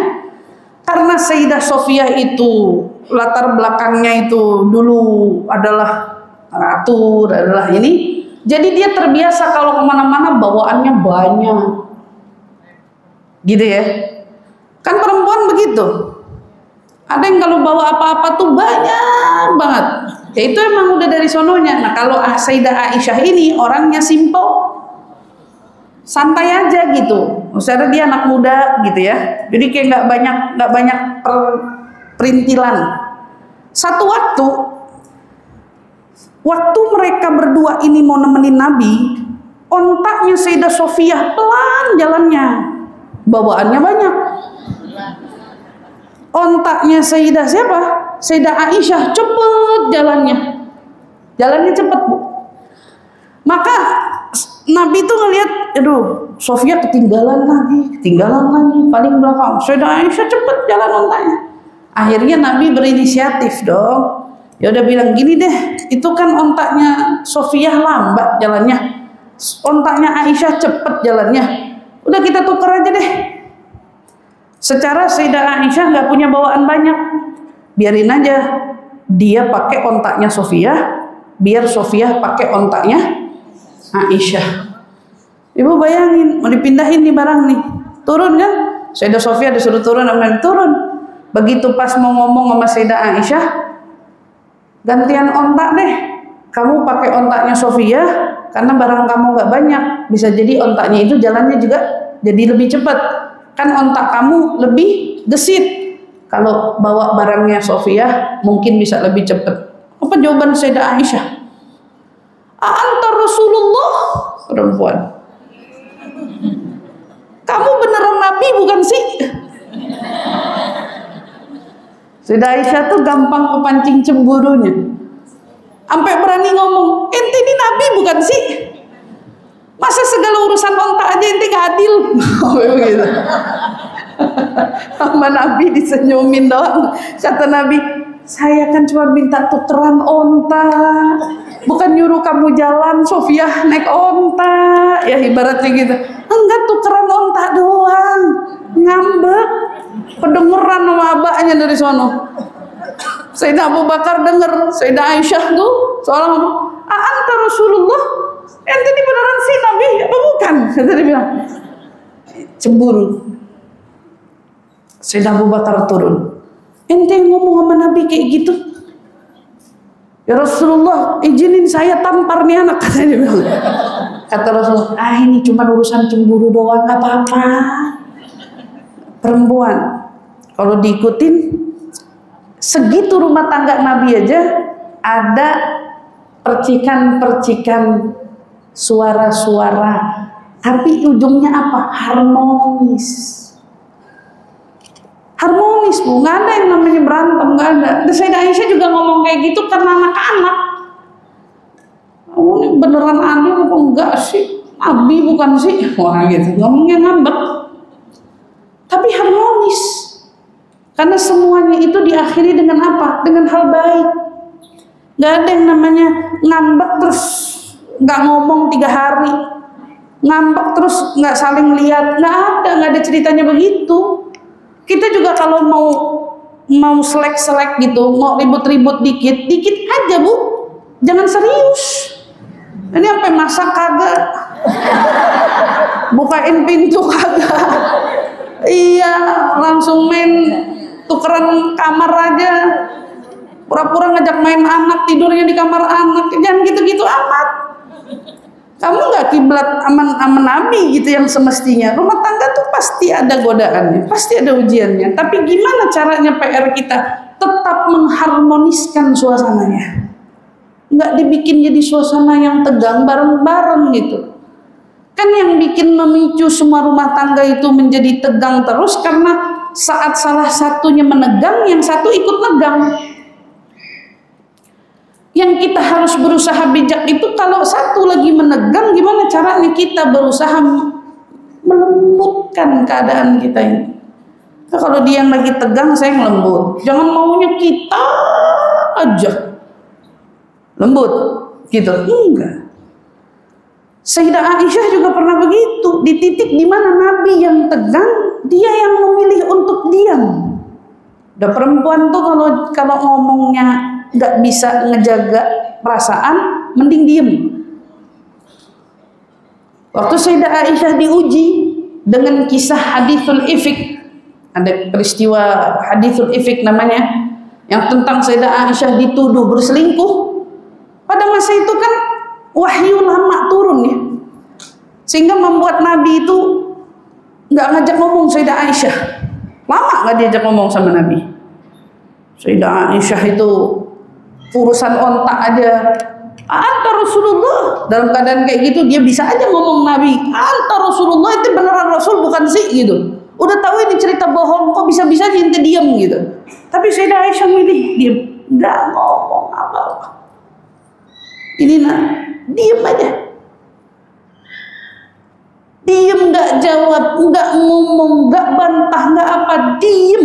karena Sayyidah Sofiyah itu latar belakangnya itu dulu adalah ratu, adalah ini, jadi dia terbiasa kalau kemana-mana bawaannya banyak, gitu ya. Kan perempuan begitu, ada yang kalau bawa apa-apa tuh banyak banget. Ya itu emang udah dari sononya. Nah kalau Sayyidah Aisyah ini orangnya simple, santai aja gitu. Misalnya dia anak muda gitu ya, jadi kayak nggak banyak perintilan. Satu waktu mereka berdua ini mau nemenin Nabi, ontaknya Sayyidah Sofiyah pelan jalannya, bawaannya banyak. Ontaknya Sayyidah siapa? Sayyidah Aisyah cepet jalannya cepet bu. Maka Nabi tuh ngelihat, aduh, Sofiyah ketinggalan lagi, paling belakang. Sayyidah Aisyah cepet jalan ontaknya. Akhirnya Nabi berinisiatif dong. Ya udah bilang gini deh, itu kan ontaknya Sofiyah lambat jalannya. ontaknya Aisyah cepet jalannya, udah kita tuker aja deh. Secara Sayyidah Aisyah nggak punya bawaan banyak, biarin aja dia pakai ontaknya Sofia, biar Sofia pakai ontaknya Aisyah. Ibu bayangin, mau dipindahin nih barang nih, turun kan? Sayyidah Sofia disuruh turun, turun. Begitu pas mau ngomong sama Sayyidah Aisyah, gantian ontak deh, kamu pakai ontaknya Sofia, karena barang kamu nggak banyak, bisa jadi ontaknya itu jalannya juga jadi lebih cepat. Kan ontak kamu lebih gesit, kalau bawa barangnya Sofia mungkin bisa lebih cepat. Apa jawaban Sayyidah Aisyah? Anta Rasulullah, perempuan. Kamu beneran Nabi bukan sih? Sayyidah Aisyah tuh gampang kepancing cemburunya, sampai berani ngomong, ente ini Nabi bukan sih? Masa segala urusan ontak aja ente gak adil? Begitu. Sama Nabi disenyumin doang. Kata Nabi, saya kan cuma minta tukeran onta, bukan nyuruh kamu jalan Sofia naik onta. Ya ibaratnya gitu. Enggak, tukeran onta doang. Ngambek. Kedengeran sama abahnya dari sono. Sayyidina Abu Bakar denger, Sayyidah Aisyah tuh seorang ngomong, anta Rasulullah, ente ini beneran sih Nabi apa bukan? Kata dia bilang, cemburu. Sayyidina Abu Bakar turun, ente ngomong sama Nabi kayak gitu? Ya Rasulullah, izinin saya tampar nih anak, kata dia bilang. Kata Rasulullah, ini cuma urusan cemburu doang, gak apa-apa. Perempuan, kalau diikutin, segitu rumah tangga Nabi aja ada percikan-percikan suara-suara, tapi ujungnya apa? Harmonis. Harmonis, Bu. Nggak ada yang namanya berantem, nggak ada. Sayyidah Aisyah juga ngomong kayak gitu karena anak-anak. Oh, ini beneran adil apa enggak sih? Nabi bukan sih? Wah gitu, ngomongnya ngambek. Tapi harmonis. Karena semuanya itu diakhiri dengan apa? Dengan hal baik. Gak ada yang namanya ngambek terus gak ngomong 3 hari, ngambek terus gak saling lihat. Gak ada ceritanya begitu. Kita juga kalau mau selek-selek gitu, mau ribut-ribut dikit aja, Bu. Jangan serius. Ini sampai masak kagak, bukain pintu kagak. Iya, langsung main tukeran kamar aja, pura-pura ngajak main anak, tidurnya di kamar anak. Jangan gitu-gitu amat. Kamu nggak kiblat aman Nabi gitu yang semestinya. Rumah tangga tuh pasti ada godaannya, pasti ada ujiannya. Tapi gimana caranya PR kita tetap mengharmoniskan suasananya, nggak dibikin jadi suasana yang tegang bareng-bareng gitu. Kan yang bikin memicu semua rumah tangga itu menjadi tegang terus karena saat salah satunya menegang, yang satu ikut negang. Yang kita harus berusaha bijak itu kalau satu lagi menegang, gimana caranya kita berusaha melembutkan keadaan kita ini. Nah, kalau dia yang lagi tegang, saya ngelembut. Jangan maunya kita aja lembut gitu, enggak. Sayyidah Aisyah juga pernah begitu, di titik dimana Nabi yang tegang, dia yang memilih untuk diam. Udah perempuan tuh kalau ngomongnya nggak bisa ngejaga perasaan, mending diem. Waktu Sayyidah Aisyah diuji dengan kisah hadithul ifik, ada peristiwa hadithul ifik namanya, yang tentang Sayyidah Aisyah dituduh berselingkuh. Pada masa itu kan wahyu lama turun ya, sehingga membuat Nabi itu nggak ngajak ngomong Sayyidah Aisyah. Lama nggak diajak ngomong sama Nabi. Sayyidah Aisyah itu urusan ontak aja, anta Rasulullah. Dalam keadaan kayak gitu dia bisa aja ngomong Nabi, anta Rasulullah, itu beneran Rasul bukan sih gitu. Udah tahu ini cerita bohong, kok bisa-bisa ente diam gitu. Tapi Sayyidah Aisyah milih diam, nggak ngomong apa-apa. Ini diem aja, diem, nggak jawab, nggak ngomong, nggak bantah, nggak apa, diem.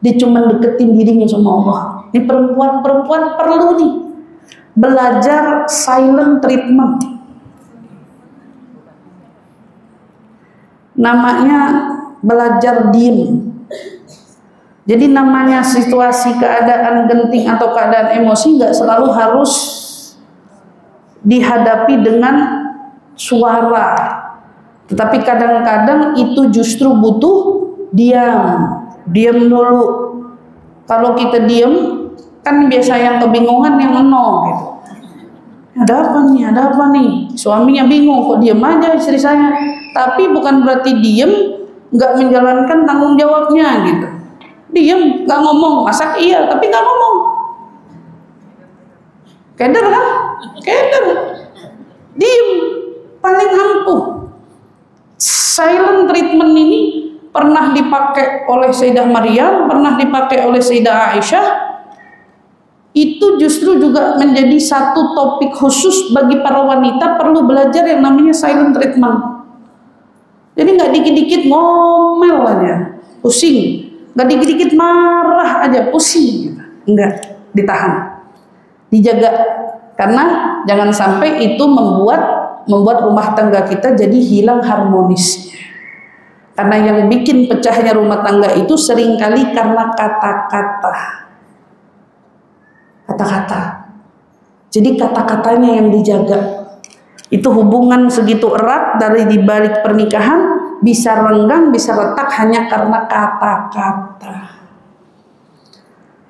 Dia cuma deketin dirinya sama Allah. Ini perempuan perlu nih belajar silent treatment. namanya belajar diem. Jadi namanya situasi keadaan genting atau keadaan emosi nggak selalu harus dihadapi dengan suara, tetapi kadang-kadang itu justru butuh diam dulu. Kalau kita diam, kan biasa yang kebingungan yang nol gitu. Ada apa nih? Suaminya bingung, kok diam aja istri saya. Tapi bukan berarti diam nggak menjalankan tanggung jawabnya gitu. Diam, nggak ngomong, masak iya, tapi nggak ngomong. Keder kan? Keder. Diam, paling ampuh. Silent treatment ini pernah dipakai oleh Sayyidah Maryam, pernah dipakai oleh Sayyidah Aisyah. Itu justru juga menjadi satu topik khusus bagi para wanita, perlu belajar yang namanya silent treatment. Jadi nggak dikit-dikit ngomel aja, pusing, nggak dikit-dikit marah aja, pusing, enggak, ditahan, dijaga, karena jangan sampai itu membuat rumah tangga kita jadi hilang harmonisnya. Karena yang bikin pecahnya rumah tangga itu seringkali karena kata-kata. Jadi kata-katanya yang dijaga. Itu hubungan segitu erat dari dibalik pernikahan bisa renggang, bisa retak hanya karena kata-kata.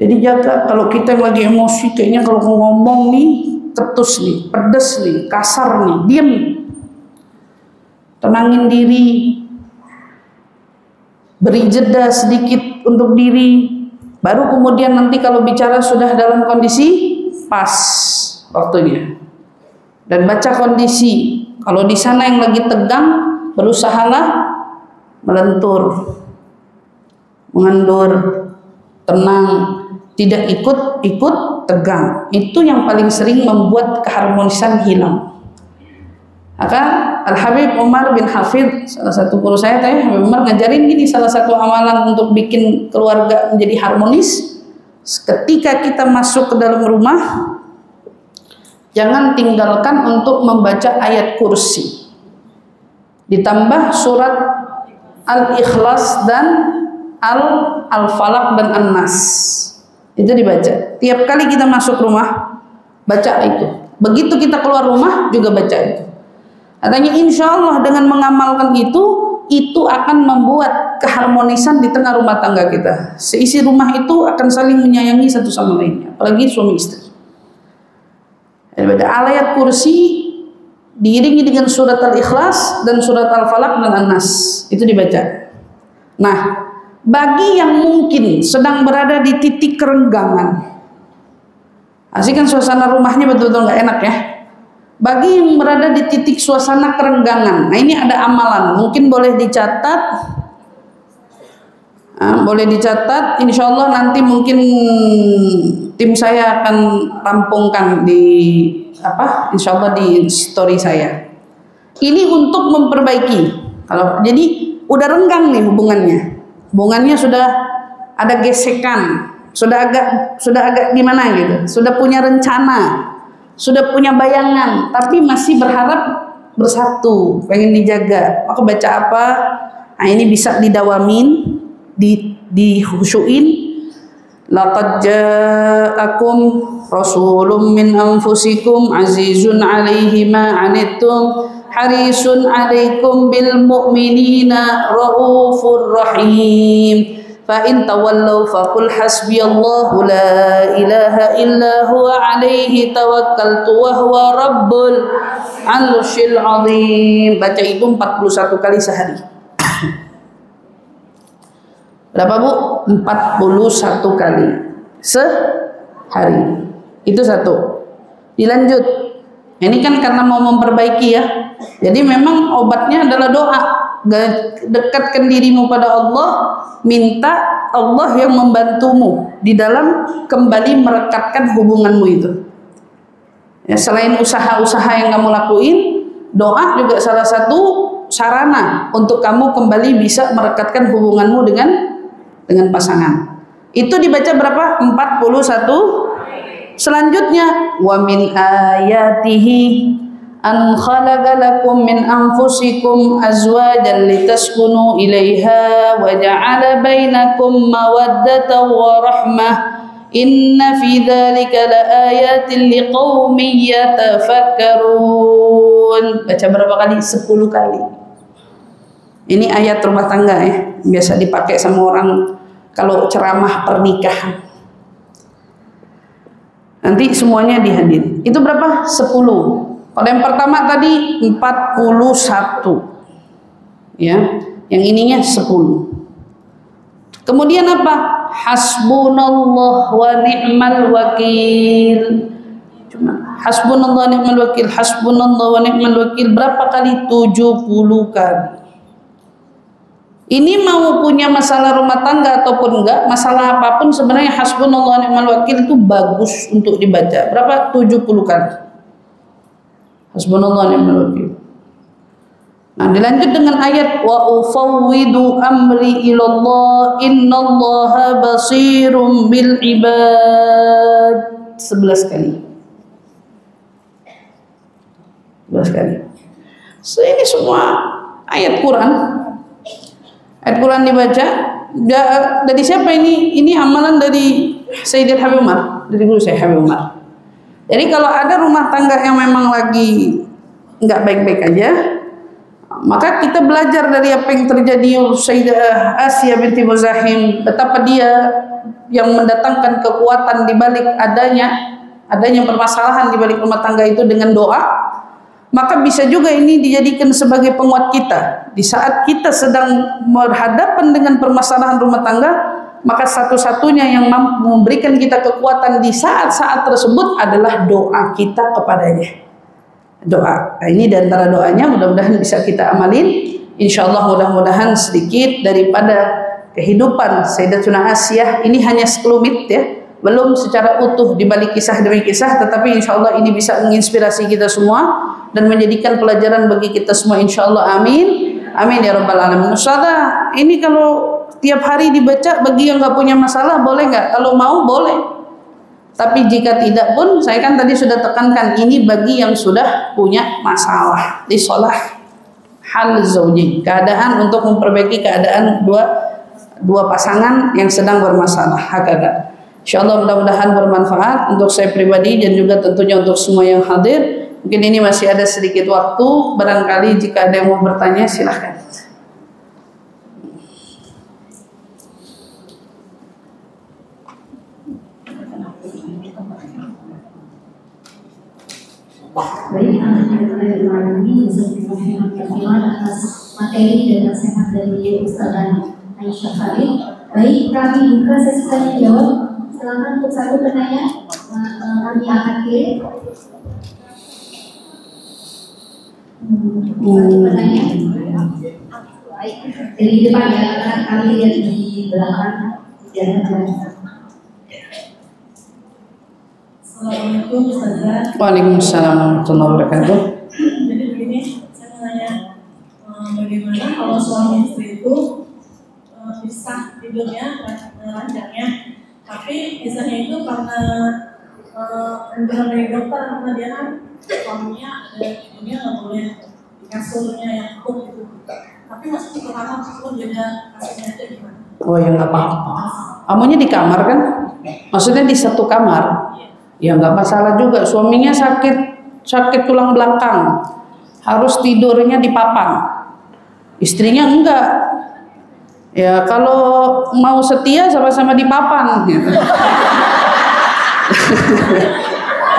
Jadi jaga, kalau kita yang lagi emosi kayaknya kalau ngomong nih ketus nih, pedes nih, kasar nih, diam. Tenangin diri. Beri jeda sedikit untuk diri. Baru kemudian nanti kalau bicara sudah dalam kondisi pas waktunya. Dan baca kondisi. Kalau di sana yang lagi tegang, berusahalah melentur, mengendur, tenang, tidak ikut tegang. Itu yang paling sering membuat keharmonisan hilang. Maka Al-Habib Umar bin Hafidh, salah satu guru saya, Habib Umar ngajarin gini, salah satu amalan untuk bikin keluarga menjadi harmonis, ketika kita masuk ke dalam rumah, jangan tinggalkan untuk membaca ayat kursi, ditambah surat Al-Ikhlas dan Al-Falaq dan An-Nas. Itu dibaca. Tiap kali kita masuk rumah, baca itu. Begitu kita keluar rumah, juga baca itu. Katanya insya Allah dengan mengamalkan itu akan membuat keharmonisan di tengah rumah tangga kita. Seisi rumah itu akan saling menyayangi satu sama lainnya, apalagi suami istri. Baca ayat kursi diiringi dengan surat Al-Ikhlas dan surat Al-Falaq dan An-Nas, itu dibaca. Nah, bagi yang mungkin sedang berada di titik kerenggangan, asik kan suasana rumahnya betul-betul nggak enak ya. Bagi yang berada di titik suasana kerenggangan, nah ini ada amalan, mungkin boleh dicatat, insya Allah nanti mungkin tim saya akan rampungkan insya Allah di story saya. Ini untuk memperbaiki. Kalau jadi udah renggang nih hubungannya sudah ada gesekan, sudah agak gimana gitu, sudah punya rencana, sudah punya bayangan, tapi masih berharap bersatu, pengen dijaga. Maka baca apa? Nah ini bisa didawamin, dikhusyuin. Laqad ja'akum rasulun min anfusikum azizun 'alaihi ma 'anittum harisun 'alaikum bil mu'minina raufur rahim. Fa in tawallaw faqul hasbiyallahu la ilaha illa huwa 'alaihi tawakkaltu wa huwa rabbul 'arsyil 'azim. Baca itu 41 kali sehari. Berapa Bu? 41 kali sehari. Itu satu. Dilanjut. Ini kan karena mau memperbaiki ya. Jadi memang obatnya adalah doa. Dekatkan dirimu pada Allah, minta Allah yang membantumu di dalam kembali merekatkan hubunganmu itu. Ya, selain usaha-usaha yang kamu lakuin, doa juga salah satu sarana untuk kamu kembali bisa merekatkan hubunganmu dengan pasangan. Itu dibaca berapa? 41. Selanjutnya, wa min ayatihi an khalaqa lakum min anfusikum azwajan litaskunu ilaiha wa ja'ala bainakum mawaddatan wa rahmah inna fi dzalika laayatin liqaumin yatafakkarun. Baca berapa kali? 10 kali. Ini ayat rumah tangga ya, biasa dipakai sama orang kalau ceramah pernikahan. Nanti semuanya dihadiri. Itu berapa? 10. Kalau yang pertama tadi 41. Ya, yang ininya 10. Kemudian apa? Hasbunallah wa ni'mal wakil. Cuma hasbunallah wa ni'mal wakil, hasbunallah wa ni'mal wakil berapa kali? 70 kali. Ini mau punya masalah rumah tangga ataupun enggak, masalah apapun sebenarnya hasbunallah wa ni'mal wakil itu bagus untuk dibaca. Berapa? 70 kali. Hasbunallah wa ni'mal wakil. Nah, dilanjut dengan ayat wa ufawwidu amri ilallah innallaha basirum bil ibad. 11 kali. 11 kali. So, ini semua ayat Quran. Ayat Quran dibaca. Dari siapa ini? Ini amalan dari Sayyidil Habib Umar, dari guru saya Habib Umar. Jadi kalau ada rumah tangga yang memang lagi nggak baik-baik aja, maka kita belajar dari apa yang terjadi Sayyidah Asiyah binti Muzahim, betapa dia yang mendatangkan kekuatan di balik adanya permasalahan di balik rumah tangga itu dengan doa. Maka bisa juga ini dijadikan sebagai penguat kita di saat kita sedang berhadapan dengan permasalahan rumah tangga. Maka satu-satunya yang mampu memberikan kita kekuatan di saat-saat tersebut adalah doa kita kepadanya. Doa. Nah, ini diantara doanya, mudah-mudahan bisa kita amalin. Insya Allah mudah-mudahan sedikit daripada kehidupan Sayyidatuna Asiyah ini hanya sekelumit ya, belum secara utuh di balik kisah demi kisah, tetapi insya Allah ini bisa menginspirasi kita semua dan menjadikan pelajaran bagi kita semua. Insya Allah, amin. Amin ya rabbal alamin. Ustazah, ini kalau tiap hari dibaca bagi yang nggak punya masalah boleh nggak? Kalau mau boleh. Tapi jika tidak pun, saya kan tadi sudah tekankan ini bagi yang sudah punya masalah di sholah hal zauji, keadaan untuk memperbaiki keadaan dua pasangan yang sedang bermasalah. Hakika. Insyaallah mudah-mudahan bermanfaat untuk saya pribadi dan juga tentunya untuk semua yang hadir. Mungkin ini masih ada sedikit waktu, barangkali jika ada yang mau bertanya silahkan. Baik, atas materi dan nasihat dari Ustazah Aisyah Khalid. Baik, kami buka sesi tanya jawab. Silakan untuk satu penanya, kami akan kirim. Satu penanya. Baik, dari depan ya, akan kami lihat di belakang. Assalamualaikum Ustazah. Waalaikumsalam warahmatullahi wabarakatuh. Jadi begini, saya mau nanya bagaimana kalau suami istri itu pisah tidurnya, ranjangnya, tapi pisahnya itu karena anjuran dari dokter, karena dia kan suaminya ada tidurnya nggak boleh di kasurnya yang empuk gitu. Tapi masuk ke kamar pun beda kasurnya aja gimana? Oh ya nggak apa-apa. Kamunya di kamar kan? Maksudnya di satu kamar? Ya nggak masalah juga. Suaminya sakit tulang belakang, harus tidurnya di papan. Istrinya enggak. Ya kalau mau setia sama-sama di papan. Gitu.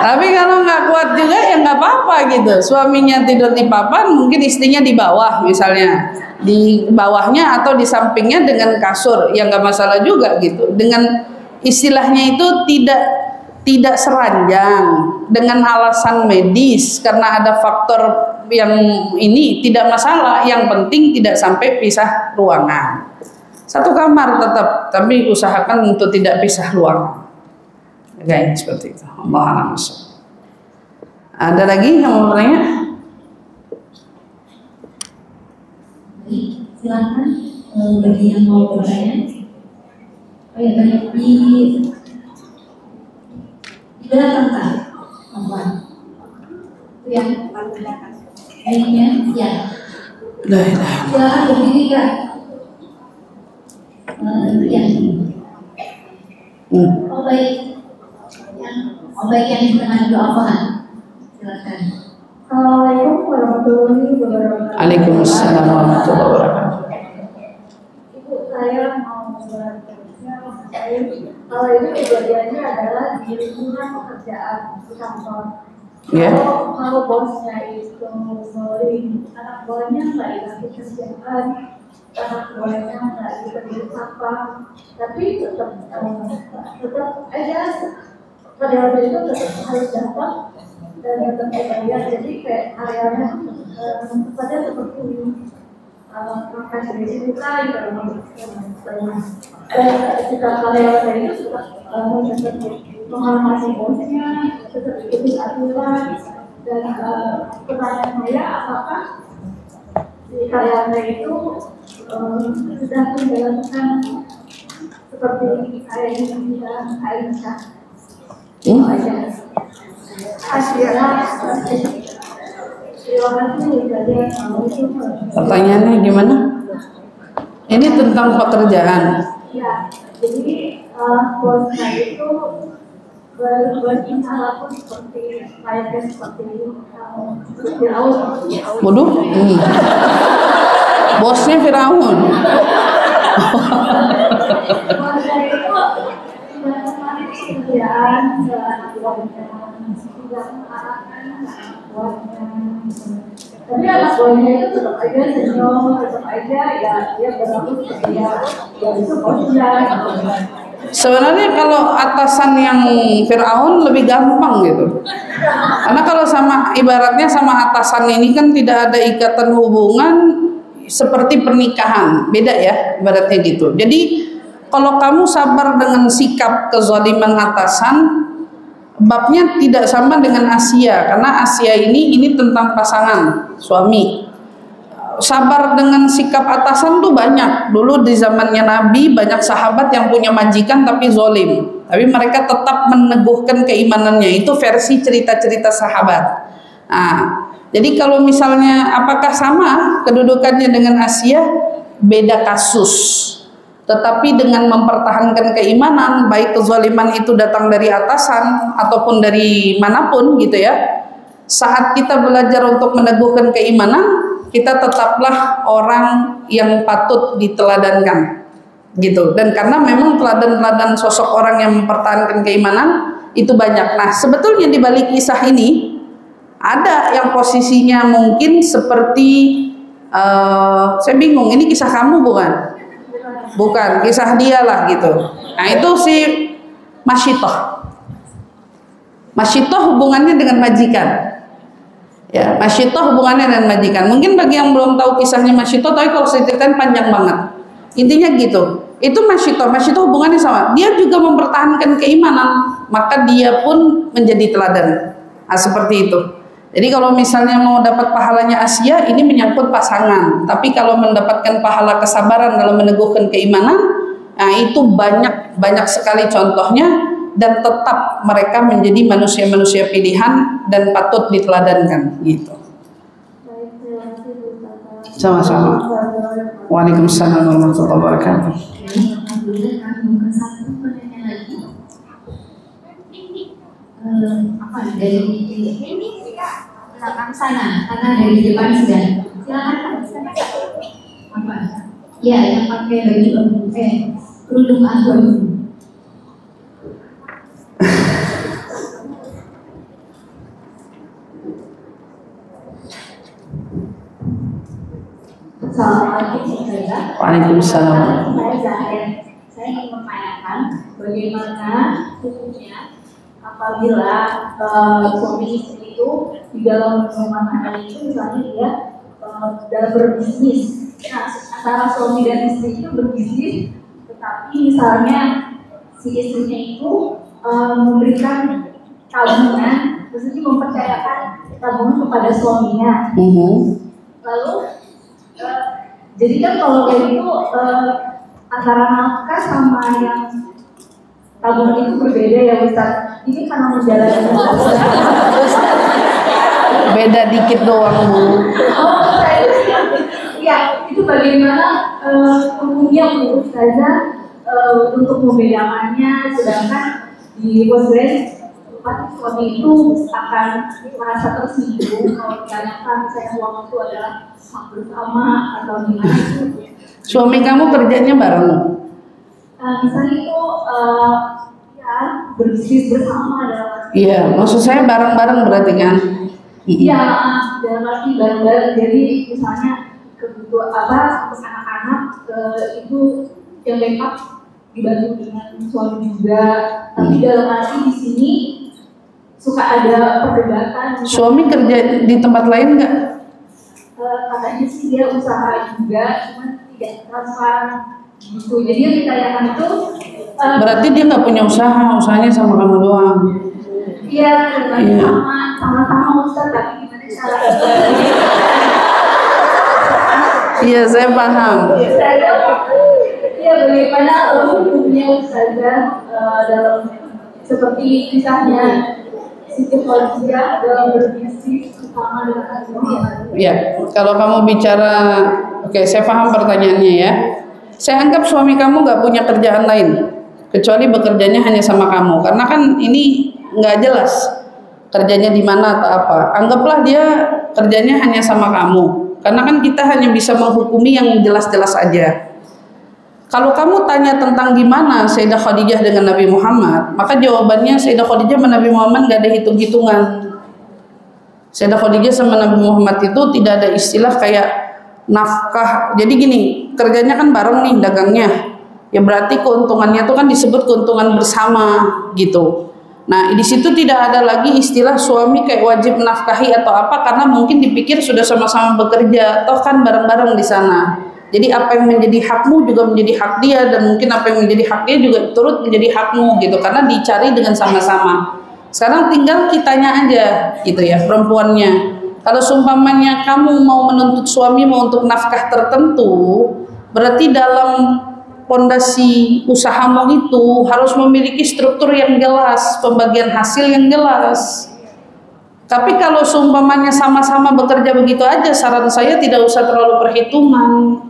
Tapi kalau nggak kuat juga ya nggak apa-apa gitu. Suaminya tidur di papan, mungkin istrinya di bawah misalnya, di bawahnya atau di sampingnya dengan kasur, ya nggak masalah juga gitu. Dengan istilahnya itu tidak seranjang dengan alasan medis karena ada faktor yang ini tidak masalah. Yang penting tidak sampai pisah ruangan. Satu kamar tetap, tapi usahakan untuk tidak pisah ruangan. Oke, seperti itu. Allah a'lam. Ada lagi yang mau bertanya? Silakan bagi yang mau bertanya. Banyak di belakang kan, Ya, baiknya, ya. Silakan berdiri Kak. Ya. Oh baik, yang dengan doa Tuhan. Silakan. Assalamualaikum warahmatullahi wabarakatuh. Waalaikumsalam warahmatullahi wabarakatuh. Ibu, saya mau bertanya kalau itu kejadiannya adalah di lingkungan pekerjaan di kantor. Ya. Kalau bosnya itu zolim, anak buahnya nggak dikasih kerjaan, anak buahnya nggak diberi apa, tapi tetap aja karyawan itu tetap harus datang dan tetap bayar. Jadi kayak karyawannya tempatnya seperti makan dari sini kali kalau ketika karyawan itu tetap menghormati bosnya, tetap ikuti aturan. Dan pertanyaan saya, apakah si karyawannya itu sudah menjalankan seperti Aisyah? Pertanyaannya gimana? Ini tentang pekerjaan. Ya, jadi bosnya itu berbicara pun seperti Firaun. Waduh, bosnya Firaun. Bosnya itu kerjaan tapi anak buahnya itu tetap aja senyum, tetap aja ya dia berlaku seperti ya itu bosnya. Sebenarnya kalau atasan yang Firaun lebih gampang gitu. Karena kalau sama ibaratnya sama atasan ini kan tidak ada ikatan hubungan seperti pernikahan, beda ya ibaratnya gitu. Jadi kalau kamu sabar dengan sikap kezaliman atasan, babnya tidak sama dengan Asia, karena Asia ini tentang pasangan suami. Sabar dengan sikap atasan tuh banyak. Dulu di zamannya Nabi banyak sahabat yang punya majikan tapi zolim, tapi mereka tetap meneguhkan keimanannya. Itu versi cerita-cerita sahabat. Nah, jadi kalau misalnya apakah sama kedudukannya dengan Asia? Beda kasus. Tetapi dengan mempertahankan keimanan, baik kezaliman itu datang dari atasan ataupun dari manapun gitu ya. Saat kita belajar untuk meneguhkan keimanan, kita tetaplah orang yang patut diteladankan gitu. Dan karena memang teladan-teladan sosok orang yang mempertahankan keimanan itu banyak. Nah, sebetulnya di balik kisah ini ada yang posisinya mungkin seperti saya bingung, ini kisah kamu bukan? Bukan, kisah dia lah gitu. Nah itu si Masyitoh. Masyitoh hubungannya dengan majikan. Ya, Masyitoh hubungannya dengan majikan. Mungkin bagi yang belum tahu kisahnya Masyitoh, tapi kalau saya ceritain panjang banget. Intinya gitu. Itu Masyitoh hubungannya sama. Dia juga mempertahankan keimanan, maka dia pun menjadi teladan. Nah, seperti itu. Jadi kalau misalnya mau dapat pahalanya Asia, ini menyangkut pasangan. Tapi kalau mendapatkan pahala kesabaran dalam meneguhkan keimanan, nah itu banyak sekali contohnya, dan tetap mereka menjadi manusia-manusia pilihan dan patut diteladankan gitu. Sama-sama. Waalaikumsalam warahmatullahi wabarakatuh. Dari belakang sana, karena dari depan sudah. Silakan. Apa? Ya, yang pakai baju kerudung abu-abu. Assalamualaikum. Waalaikumsalam. Saya ingin menanyakan bagaimana hukumnya apabila suami istri itu di dalam rumah tangga itu misalnya dia dalam berbisnis. Nah, antara suami dan istri itu berbisnis, tetapi misalnya si istrinya itu memberikan tabungan, maksudnya mempercayakan tabungan kepada suaminya. Lalu jadi kan kalau kayak gitu antara nafkah sama yang tabungan itu berbeda ya Ustaz. Ini karena menjalankan Beda dikit doang Bu. Ya, itu bagaimana hukumnya Bu Ustazah untuk membedakannya, sedangkan di Muslim suami itu akan merasa tersinggung kalau ditanyakan saya uang itu adalah hak bersama atau gimana itu. Suami kamu kerjanya bareng? Misalnya itu ya berbisnis bersama dalam. Iya, maksud saya bareng-bareng berarti kan? Iya, dalam arti bareng-bareng. Jadi misalnya kebutuhan apa untuk anak-anak itu yang backup dibantu dengan suami juga. Tapi dalam arti di sini suka ada perdebatan. Suami kerja di tempat lain nggak? Katanya sih dia usaha juga, cuma tidak transparan gitu. Jadi yang ditanyakan itu Berarti dia nggak punya usaha, usahanya sama kamu doang. iya, sama-sama Ustaz, tapi gimana cara Iya, saya paham. Iya, bagaimana hukumnya Ustazah dalam seperti kisahnya Siti Khadijah dalam berbisnis bersama dengan suami. Ya, kalau kamu bicara, oke, saya paham pertanyaannya ya. Saya anggap suami kamu nggak punya kerjaan lain, kecuali bekerjanya hanya sama kamu. Karena kan ini nggak jelas kerjanya di mana atau apa. Anggaplah dia kerjanya hanya sama kamu. Karena kan kita hanya bisa menghukumi yang jelas-jelas aja. Kalau kamu tanya tentang gimana Sayyidah Khadijah dengan Nabi Muhammad, maka jawabannya Sayyidah Khadijah sama Nabi Muhammad nggak ada hitung-hitungan. Sayyidah Khadijah sama Nabi Muhammad itu tidak ada istilah kayak nafkah. Jadi gini, kerjanya kan bareng nih dagangnya. Ya berarti keuntungannya itu kan disebut keuntungan bersama gitu. Nah, di situ tidak ada lagi istilah suami kayak wajib menafkahi atau apa, karena mungkin dipikir sudah sama-sama bekerja, toh kan bareng-bareng di sana. Jadi apa yang menjadi hakmu juga menjadi hak dia, dan mungkin apa yang menjadi hak dia juga turut menjadi hakmu gitu, karena dicari dengan sama-sama. Sekarang tinggal kitanya aja gitu ya, perempuannya. Kalau seumpamanya kamu mau menuntut suamimu untuk nafkah tertentu, berarti dalam pondasi usahamu itu harus memiliki struktur yang jelas, pembagian hasil yang jelas. Tapi kalau seumpamanya sama-sama bekerja begitu aja, saran saya tidak usah terlalu perhitungan.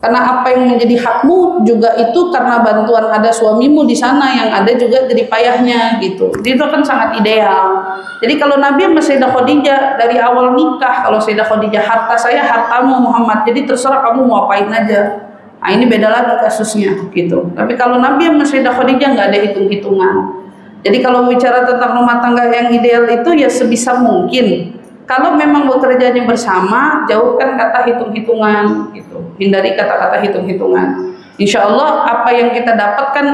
Karena apa yang menjadi hakmu juga itu karena bantuan ada suamimu di sana, yang ada juga jadi payahnya gitu. Itu kan sangat ideal. Jadi kalau Nabi sama Sayyidah Khadijah dari awal nikah, kalau Sayyidah Khadijah harta saya hartamu Muhammad, jadi terserah kamu mau apain aja. Nah ini beda lagi kasusnya gitu. Tapi kalau Nabi sama Sayyidah Khadijah nggak ada hitung-hitungan. Jadi kalau bicara tentang rumah tangga yang ideal itu ya sebisa mungkin. Kalau memang bekerjanya bersama, jauhkan kata hitung-hitungan gitu. Hindari kata-kata hitung-hitungan. Insya Allah apa yang kita dapatkan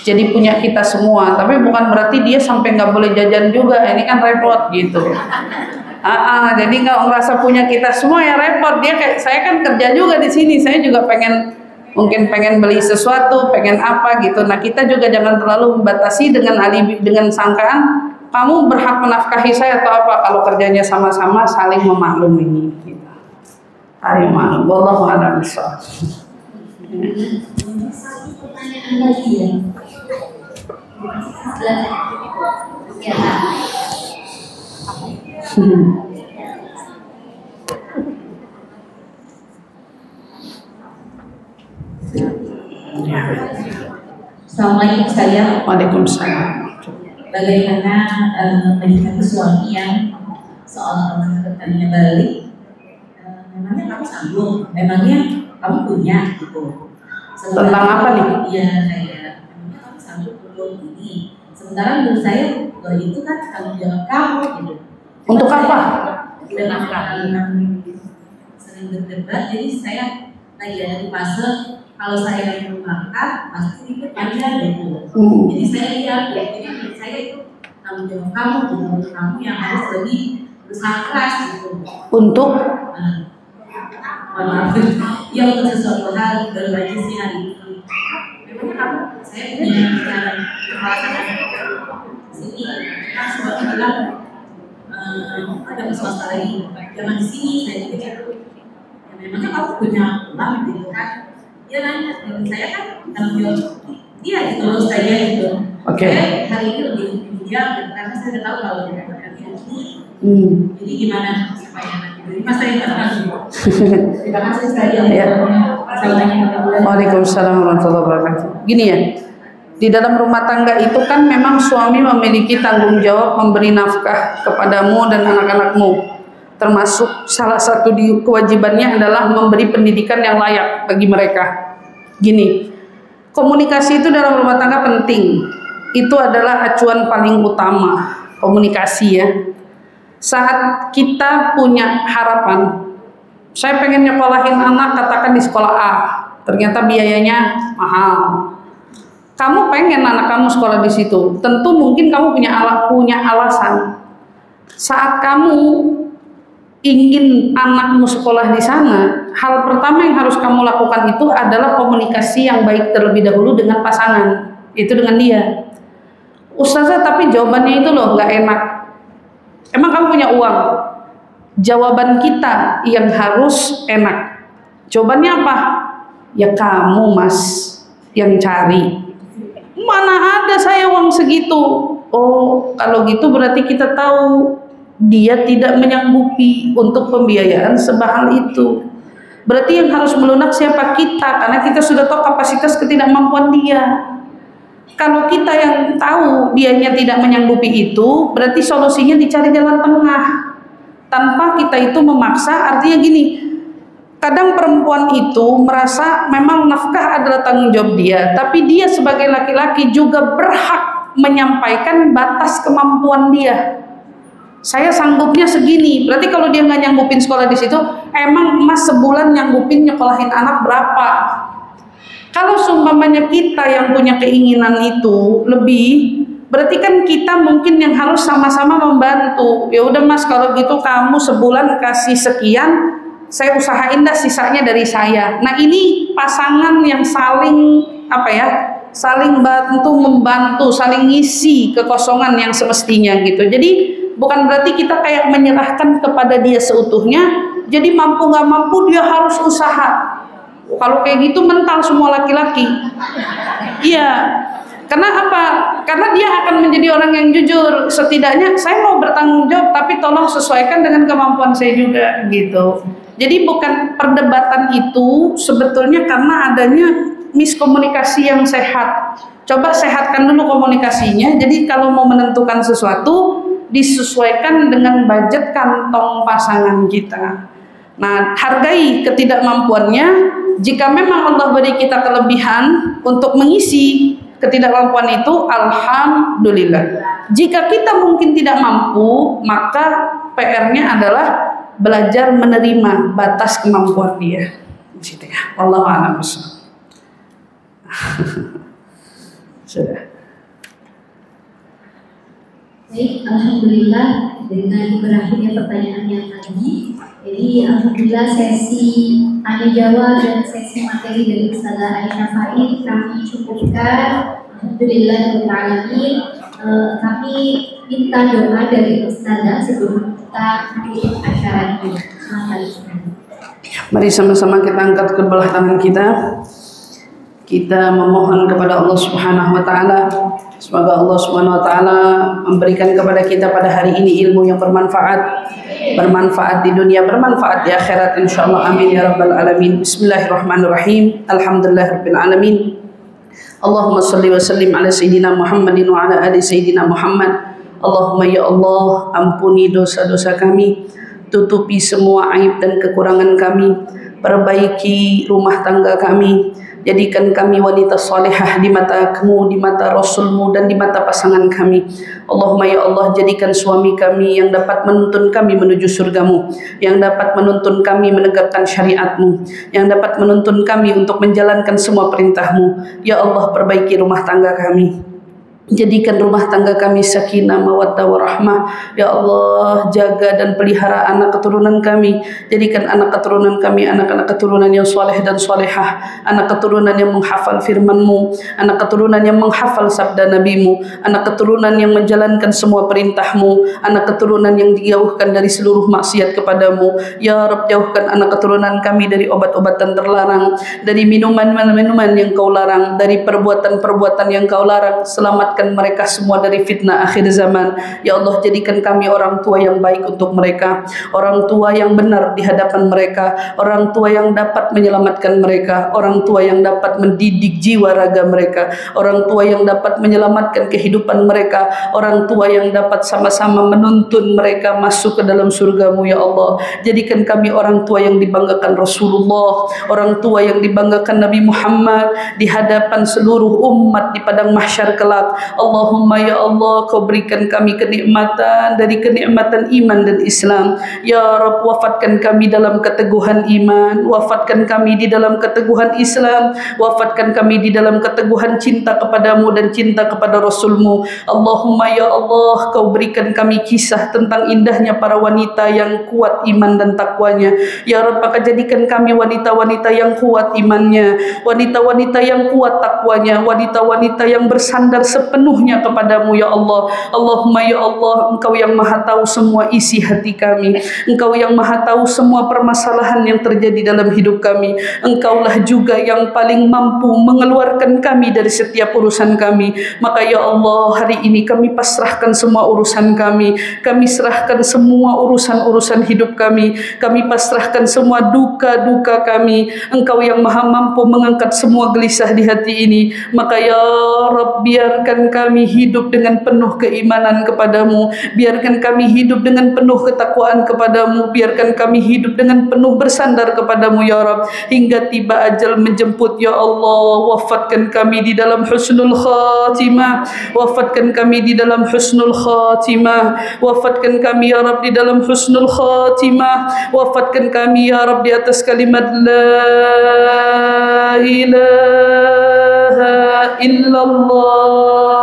jadi punya kita semua. Tapi bukan berarti dia sampai nggak boleh jajan juga. Ini kan repot gitu. Jadi nggak ngerasa punya kita semua ya repot. Dia kayak saya kan kerja juga di sini. Saya juga mungkin pengen beli sesuatu, pengen apa gitu. Nah kita juga jangan terlalu membatasi dengan alibi, dengan sangkaan kamu berhak menafkahi saya atau apa. Kalau kerjanya sama-sama saling memaklumi gitu. Saling maklum. Wallahu a'lam bishawab. Satu pertanyaan lagi ya. Ya. Assalamualaikum saya. Waalaikumsalam. Bagaimana menyikapi suami yang soal tanya balik? Memangnya kamu sanggup? Memangnya kamu punya gitu? Tentang apa nih? Iya kayak memangnya kamu sanggup untuk ini? Sementara menurut saya itu kan tanggung jawab kamu gitu. Untuk apa? Dengan karena sering berdebat, jadi saya lagi ada di fase kalau saya yang mengangkat pasti ikut panjang gitu. Jadi saya lihat ya, jadi menurut saya itu tanggung jawab kamu gitu, kamu yang harus lebih berusaha keras gitu. Untuk? Maaf, ya untuk sesuatu hal baru aja sih hari ini. Memangnya kamu, saya punya cara kepala sini, kan sebab bilang ada swasta lagi, jangan di sini saya juga gitu. Ya, memangnya kamu punya uang gitu kan? Dia nanya, dan saya kan tanggung jawab dia gitu loh saya gitu. Oke. Saya hari ini lebih bijak karena saya udah tahu kalau dia ini Jadi gimana supaya nanti masa yang terima kasih sekali ya. Waalaikumsalam warahmatullahi wabarakatuh. Gini ya, di dalam rumah tangga itu kan memang suami memiliki tanggung jawab memberi nafkah kepadamu dan anak-anakmu. Termasuk salah satu kewajibannya adalah memberi pendidikan yang layak bagi mereka. Gini, komunikasi itu dalam rumah tangga penting. Itu adalah acuan paling utama, komunikasi ya. Saat kita punya harapan, saya pengen nyekolahin anak katakan di sekolah A, ternyata biayanya mahal. Kamu pengen anak kamu sekolah di situ, tentu mungkin kamu punya alasan. Saat kamu ingin anakmu sekolah di sana, hal pertama yang harus kamu lakukan itu adalah komunikasi yang baik terlebih dahulu dengan pasangan, itu dengan dia. Ustazah, tapi jawabannya itu loh nggak enak. Emang kamu punya uang? Jawaban kita yang harus enak. Jawabannya apa? Ya kamu mas yang cari. Mana ada saya uang segitu? Oh, kalau gitu berarti kita tahu dia tidak menyanggupi untuk pembiayaan sebahal itu. Berarti yang harus melunak siapa? Kita, karena kita sudah tahu kapasitas ketidakmampuan dia. Kalau kita yang tahu dianya tidak menyanggupi itu, berarti solusinya dicari jalan tengah. Tanpa kita itu memaksa, artinya gini, kadang perempuan itu merasa memang nafkah adalah tanggung jawab dia, tapi dia sebagai laki-laki juga berhak menyampaikan batas kemampuan dia. Saya sanggupnya segini, berarti kalau dia nggak nyanggupin sekolah di situ, emang emas sebulan nyanggupin nyekolahin anak berapa? Kalau seumpamanya kita yang punya keinginan itu lebih, berarti kan kita mungkin yang harus sama-sama membantu. Ya udah mas, kalau gitu kamu sebulan kasih sekian, saya usahain dah sisanya dari saya. Nah ini pasangan yang saling saling bantu membantu, saling ngisi kekosongan yang semestinya gitu. Jadi bukan berarti kita kayak menyerahkan kepada dia seutuhnya. Jadi mampu nggak mampu dia harus usaha. Kalau kayak gitu mental semua laki-laki. Iya. Karena apa? Karena dia akan menjadi orang yang jujur. Setidaknya saya mau bertanggung jawab, tapi tolong sesuaikan dengan kemampuan saya juga gitu. Jadi bukan perdebatan itu sebetulnya karena adanya miskomunikasi yang sehat. Coba sehatkan dulu komunikasinya. Jadi kalau mau menentukan sesuatu disesuaikan dengan budget kantong pasangan kita. Nah, hargai ketidakmampuannya. Jika memang Allah beri kita kelebihan untuk mengisi ketidakmampuan itu, alhamdulillah. Jika kita mungkin tidak mampu, maka PR-nya adalah belajar menerima batas kemampuan dia. Di situ ya. Wallahu a'lam bishawab. Sudah. Baik, alhamdulillah dengan berakhirnya pertanyaan yang tadi. Jadi alhamdulillah sesi tanya jawab dan sesi materi dari Ustazah Aisyah Farid kami cukupkan. Alhamdulillah alamin. Kami minta doa dari Ustazah sebelum kita tutup acara ini. Mari sama-sama kita angkat kedua tangan kita. Kita memohon kepada Allah Subhanahu wa taala, semoga Allah Subhanahu wa taala memberikan kepada kita pada hari ini ilmu yang bermanfaat di dunia, bermanfaat di akhirat insyaallah. Amin ya rabbal alamin. Bismillahirrahmanirrahim. Alhamdulillahirabbil alamin. Allahumma shalli wa sallim ala sayyidina Muhammadin wa ala ali sayyidina Muhammad. Allahumma ya Allah, ampuni dosa-dosa kami, tutupi semua aib dan kekurangan kami, perbaiki rumah tangga kami, jadikan kami wanita salihah di mata-Mu, di mata Rasul-Mu, dan di mata pasangan kami. Allahumma ya Allah, jadikan suami kami yang dapat menuntun kami menuju surga-Mu, yang dapat menuntun kami menegakkan syariat-Mu, yang dapat menuntun kami untuk menjalankan semua perintah-Mu. Ya Allah, perbaiki rumah tangga kami. Jadikan rumah tangga kami sakinah, mawaddah, warahmah. Ya Allah, jaga dan pelihara anak keturunan kami. Jadikan anak keturunan kami anak-anak keturunan yang soleh dan solehah, anak keturunan yang menghafal firman-Mu, anak keturunan yang menghafal sabda Nabi-Mu, anak keturunan yang menjalankan semua perintah-Mu, anak keturunan yang dijauhkan dari seluruh maksiat kepadamu. Ya Rabb, jauhkan anak keturunan kami dari obat-obatan terlarang, dari minuman-minuman yang Kau larang, dari perbuatan-perbuatan yang Kau larang. Selamatkan selamatkan mereka semua dari fitnah akhir zaman. Ya Allah, jadikan kami orang tua yang baik untuk mereka, orang tua yang benar di hadapan mereka, orang tua yang dapat menyelamatkan mereka, orang tua yang dapat mendidik jiwa raga mereka, orang tua yang dapat menyelamatkan kehidupan mereka, orang tua yang dapat sama-sama menuntun mereka masuk ke dalam surga-Mu ya Allah. Jadikan kami orang tua yang dibanggakan Rasulullah, orang tua yang dibanggakan Nabi Muhammad di hadapan seluruh umat di padang mahsyar kelak. Allahumma ya Allah, Kau berikan kami kenikmatan dari kenikmatan iman dan Islam. Ya Rabb, wafatkan kami dalam keteguhan iman, wafatkan kami di dalam keteguhan Islam, wafatkan kami di dalam keteguhan cinta kepadamu dan cinta kepada Rasul-Mu. Allahumma ya Allah, Kau berikan kami kisah tentang indahnya para wanita yang kuat iman dan takwanya. Ya Rabb, maka jadikan kami wanita-wanita yang kuat imannya, wanita-wanita yang kuat takwanya, wanita-wanita yang bersandar sepenuhnya kepadamu ya Allah. Allahumma ya Allah, Engkau yang maha tahu semua isi hati kami, Engkau yang maha tahu semua permasalahan yang terjadi dalam hidup kami. Engkaulah juga yang paling mampu mengeluarkan kami dari setiap urusan kami. Maka ya Allah, hari ini kami pasrahkan semua urusan kami serahkan semua urusan-urusan hidup kami pasrahkan semua duka-duka kami. Engkau yang maha mampu mengangkat semua gelisah di hati ini. Maka ya Rabb, biarkan kami hidup dengan penuh keimanan kepadamu, biarkan kami hidup dengan penuh ketakwaan kepadamu, biarkan kami hidup dengan penuh bersandar kepadamu ya Rabb, hingga tiba ajal menjemput ya Allah. Wafatkan kami di dalam husnul khatimah, wafatkan kami di dalam husnul khatimah, wafatkan kami ya Rabb di dalam husnul khatimah, wafatkan kami ya Rabb di atas kalimat la ilaha illallah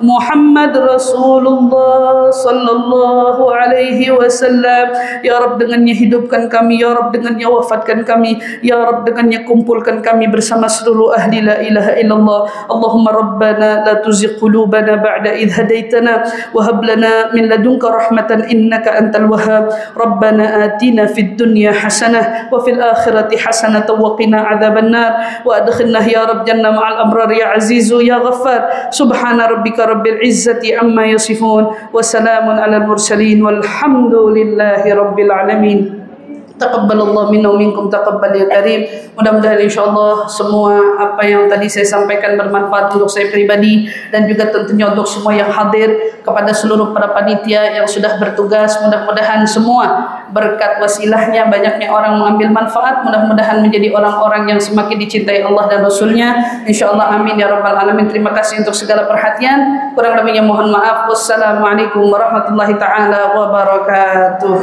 Muhammad Rasulullah sallallahu alaihi wasallam. Ya Rabb, dengannya hidupkan kami, ya Rabb dengannya wafatkan kami, ya Rabb dengannya kumpulkan kami bersama seluruh ahli la ilaha illallah. Allahumma rabbana la tuzigh qulubana ba'da idh hadaitana wa hab lana min ladunka rahmatan innaka antal wahhab. Rabbana atina fid dunya hasanah wa fil akhirati hasanah wa qina adzabannar wa adkhilna ya Rabb jannah ma'al abrar ya azizu ya ghaffar. Subhana rabbika rabbil izzati amma yasifun wa salamun alal mursalin walhamdulillahi rabbil alamin. Taqabbalallahu minna wa minkum taqabbal ya karim. Mudah-mudahan insyaallah semua apa yang tadi saya sampaikan bermanfaat untuk saya pribadi dan juga tentunya untuk semua yang hadir, kepada seluruh para panitia yang sudah bertugas. Mudah-mudahan semua berkat wasilahnya banyaknya orang mengambil manfaat, mudah-mudahan menjadi orang-orang yang semakin dicintai Allah dan Rasulnya. InsyaAllah amin ya rabbal alamin. Terima kasih untuk segala perhatian. Kurang lebihnya mohon maaf. Wassalamualaikum warahmatullahi ta'ala wabarakatuh.